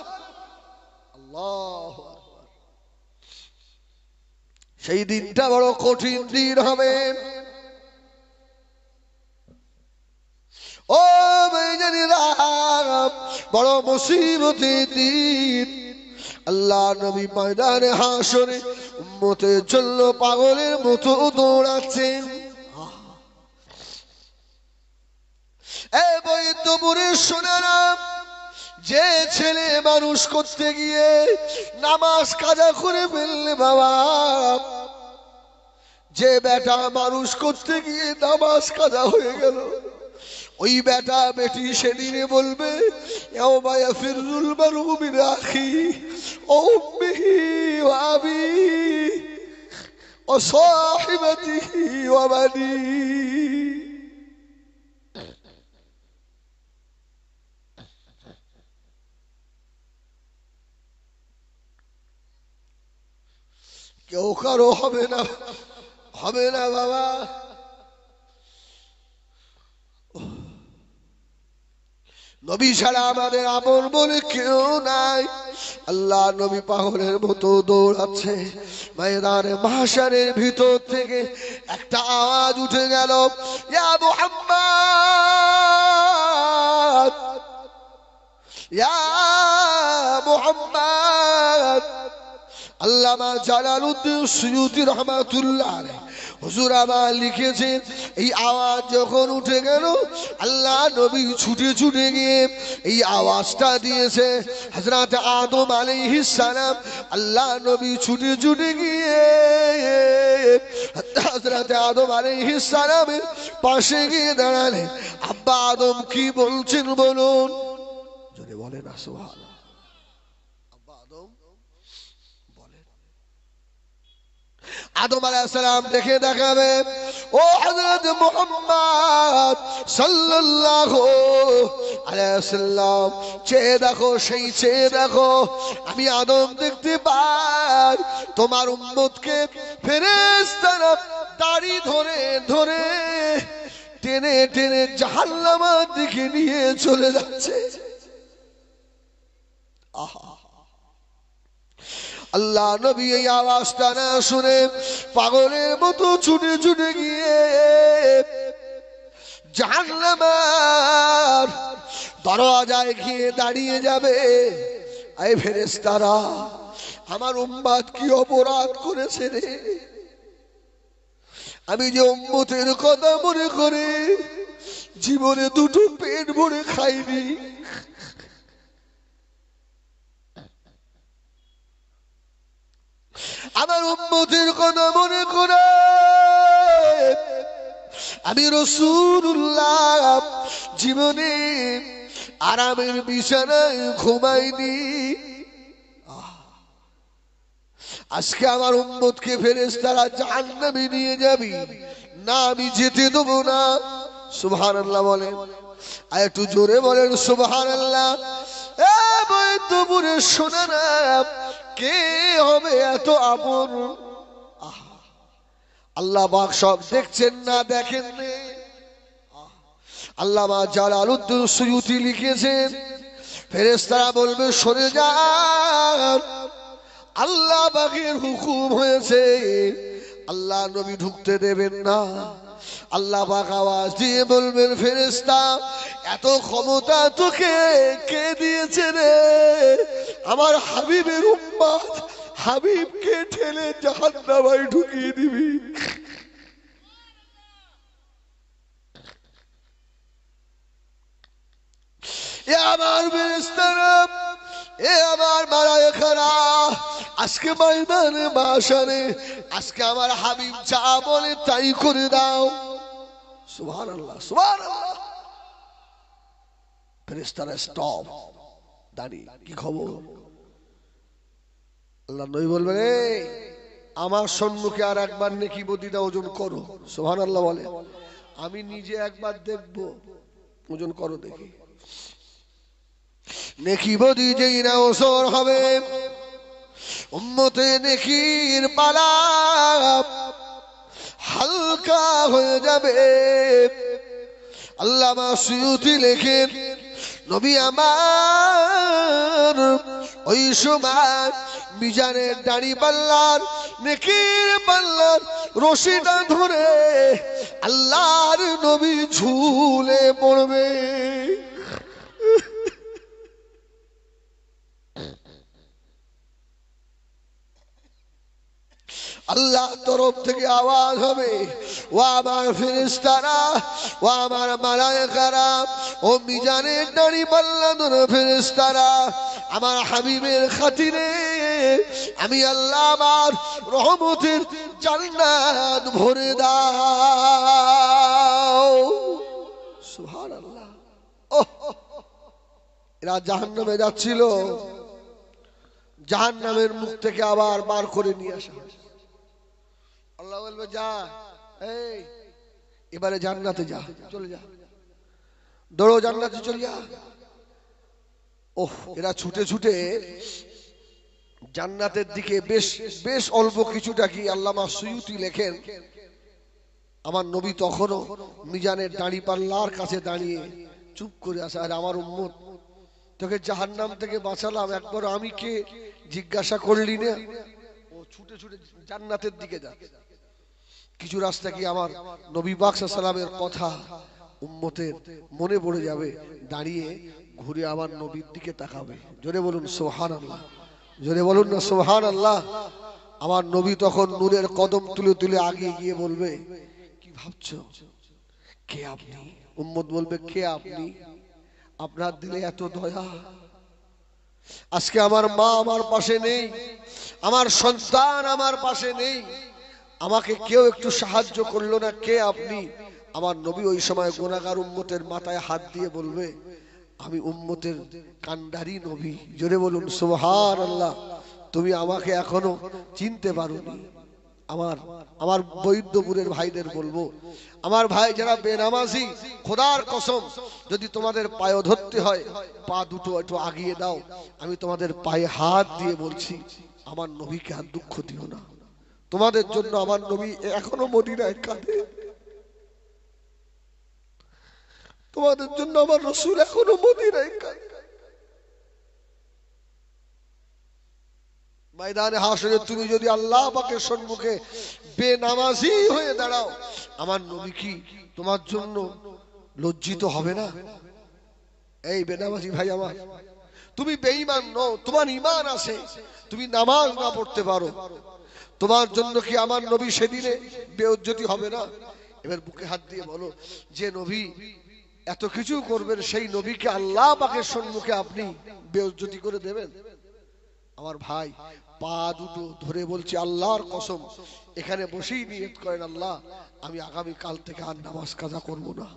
[SPEAKER 1] আল্লাহু আকবার। সেই দিনটা বড় কঠিন দিন হবে। ও ভাইজানেরা, বড় মুসিবতের দিন। আল্লাহ নবী ময়দানে হাসরে উম্মতের জন্য পাগলের মতো দৌড়াচ্ছেন। এই বৈদ্যপুরের সোনারা, যে ছেলে মানুষ করতে গিয়ে নামাজ কাজা করে ফেললে বাবা, যে বেটা মানুষ করতে গিয়ে নামাজ কাজা হয়ে গেল, ওই বেটা বেটি সেদিনে বলবে, ইয়াউমা ইয়াফিরুল মারউ মিন আখি ওয়া উম্মিহি ওয়া আবিহি ওয়া সাহিবাতিহি ওয়া বানিহি। কেউ কারো হবে না, হবে না বাবা। নবী ছাড়া আমাদের আপন বলে কেউ নাই। আল্লাহ নবী পাগলের মতো দৌড়াচ্ছে। ময়দানে মাহশারের ভিতর থেকে একটা আওয়াজ উঠে গেল, ইয়া মুহাম্মদ, ইয়া মুহাম্মদ। আল্লামা জালালউদ্দিন সুয়ুতী রাহমাতুল্লাহ আলাইহি হুজুর আমার লিখেছেন, এই আওয়াজ যখন উঠে গেল আল্লাহ নবী ছুটে ছুটে গিয়ে এই আওয়াজটা দিয়েছে হযরত আদম আলাইহিস সালাম। আল্লাহ নবী ছুটে ছুটে গিয়ে হযরত আদম আলাইহিস সালামের পাশে গিয়ে দাঁড়ালেন। আব্বা আদম কি বলছেন বলুন, যদি বলেন না সুবহানাল্লাহ। আব্বা আদম বলেন। আদম আলাইহিস সালাম দেখে দেখাবে, ও হযরত মুহাম্মদ সাল্লাল্লাহু আলাইহি ওয়াসাল্লাম, চেয়ে দেখো, সেই চেয়ে দেখো, আমি আদম দেখতে পাই তোমার উম্মতকে ফেরেশতারা দাড়ি ধরে ধরে টেনে টেনে জাহান্নামের দিকে নিয়ে চলে যাচ্ছে। আল্লাহ নবী এই আওয়াজটা না শুনে পাগলের মতো ছুটে ছুটে গিয়ে জাহান্নামের দরজায় গিয়ে দাঁড়িয়ে যাবে। এই ফেরেশতারা, আমার উম্মত কি অপরাধ করেছে রে? আমি যে উম্মতের কথা মনে করে জীবনে দুটো পেট ভরে খাইনি, আমার উম্মতের কথা মনে করে আমি রাসূলুল্লাহ জীবনে আরামের বিছানায় ঘুমাইনি। আজকে আমার উম্মতকে ফেরেশতারা জাহান্নামে নিয়ে যাবি না, আমি যেতে দেবো না। সুবহানাল্লাহ বলেন, আর একটু জোরে বলেন সুবহানাল্লাহ। এ বৈদ্যপুরে শোনা না, কে হবে এত আপন? আল্লাহ পাক সব দেখছেন না, দেখেন নে? আল্লামা জালালউদ্দিন সুয়ুতি লিখেছেন, ফেরেশতারা বলবে সরে যান, আল্লাহ পাকের হুকুম হয়েছে, আল্লাহ নবী ঢুকতে দেবেন না। আল্লাহ পাক আওয়াজ দিয়ে বলবেন, ফেরেশতা এত ক্ষমতা তোকে কে দিয়েছে রে? আমার হাবিবের উম্মত, হাবিবকে ঠেলে জাহান্নামে ঢুকিয়ে দিবি। এ আমার ফেরেশতারা, এ আমার মালায়েকারা, আজকে ময়দানে মাশারে আজকে আমার হাবিব যা বলে তাই করে দাও। সুবহানাল্লাহ, সুবহানাল্লাহ। ফেরেশতারা স্টপ, দাঁড়িয়ে, কি খবর? আল্লাহ নবী বলবেন, এই আমার সম্মুখে আর একবার নেকি বদিটা ওজন করো। সুবহানাল্লাহ বলে, আমি নিজে একবার দেখব, ওজন করো দেখি। নেকি বদি যেই না ওসর হবে, উম্মতে নেকির পালা হালকা হয়ে যাবে। আল্লামা সুয়ুতি লেখেন, নবী আমার ওই সময় মিজানের দাড়ি পাল্লার নেকির পাল্লার রশিটা ধরে আল্লাহর নবী ঝুলে পড়বে। আল্লাহ তরফ থেকে আওয়াজ হবে, ও আমার ফেরেশতারা, ও আমার মালায়েকারা, ও মিজানের দাড়ি পাল্লা ধরে ফেরেশতারা, আমার হাবিবের খাতিরে আমি আল্লাহ আমার রহমতের জান্নাত ভরে দাও। সুবহানাল্লাহ। এরা জাহান্নামে যাচ্ছিল, জাহান্নামের মুখ থেকে আবার বার করে নিয়ে আসা। আল্লাহ বলবে, যা, এই এবারে জান্নাতে যা, চলে যা, দৌড়ো জান্নাতে চলে যা। ওহ, এরা ছুটে ছুটে জান্নাতের দিকে বেশ বেশ অল্প কিছুটা কি আল্লামা সুয়ুতি লেখেন, আমার নবী তখনও মিজানের দাড়ি পাল্লার কাছে দাঁড়িয়ে চুপ করে আসে। আর আমার উম্মত, তোকে জাহান্নাম থেকে বাঁচালাম, একবার আমি কে জিজ্ঞাসা করলি না? ও ছুটে ছুটে জান্নাতের দিকে যা। কিছু রাস্তা কি আমার নবী পাক সাল্লাল্লাহু আলাইহি ওয়াসাল্লামের কথা উম্মতের মনে পড়ে যাবে, দাঁড়িয়ে ঘুরে আমার নবীর দিকে তাকাবে। জোরে বলুন সুবহানাল্লাহ, জোরে বলুন না সুবহানাল্লাহ। আমার নবী তখন নূরের কদম তুলে তুলে আগে গিয়ে বলবে, কি ভাবছো, কে আপনি? উম্মত বলবে, কে আপনি? আপনার দিলে এত দয়া। আজকে আমার মা আমার পাশে নেই, আমার সন্তান আমার পাশে নেই, আমাকে কেউ একটু সাহায্য করলো না, কে আপনি? আমার নবী ওই সময় গুনাহগার উম্মতের মাথায় হাত দিয়ে বলবে, আমি উম্মতের কান্ডারি নবী। জোরে বলুন সুবহানাল্লাহ। তুমি আমাকে এখনো চিনতে পারোনি। আমার বৈদ্যপুরের ভাইদের বলবো, আমার ভাই যারা বেনামাজি, খোদার কসম, যদি তোমাদের পায়ে ধরতে হয় পা দুটো একটু আগিয়ে দাও, আমি তোমাদের পায়ে হাত দিয়ে বলছি, আমার নবীকে আর দুঃখ দিও না। তোমাদের জন্য আমার নবী এখনো মদিনায় কাঁদে, তোমাদের জন্য আমার রাসূল এখনো মদিনায় কাঁদে। ময়দানে হাসরে তুমি যদি আল্লাহ পাকের সম্মুখে বেনামাজি হয়ে দাঁড়াও, আমার নবী কি তোমার জন্য লজ্জিত হবে না? এই বেনামাজি ভাই আমার, তুমি বেঈমান নও, তোমার ঈমান আছে, তুমি নামাজ না পড়তে পারো, তোমার জন্য কি আমার নবী সেদিনে বেইজ্জতি হবে না? এবার বুকে হাত দিয়ে বলো, যে নবী এত কিছু করবেন সেই নবীকে আল্লাহ পাকের সম্মুখে আপনি বেইজ্জতি করে দেবেন? আমার ভাই, পা দুটো ধরে বলছি আল্লাহর কসম, এখানে বসেই নিয়ত করেন, আল্লাহ আমি আগামী কাল থেকে আর নামাজ কাজা করব না।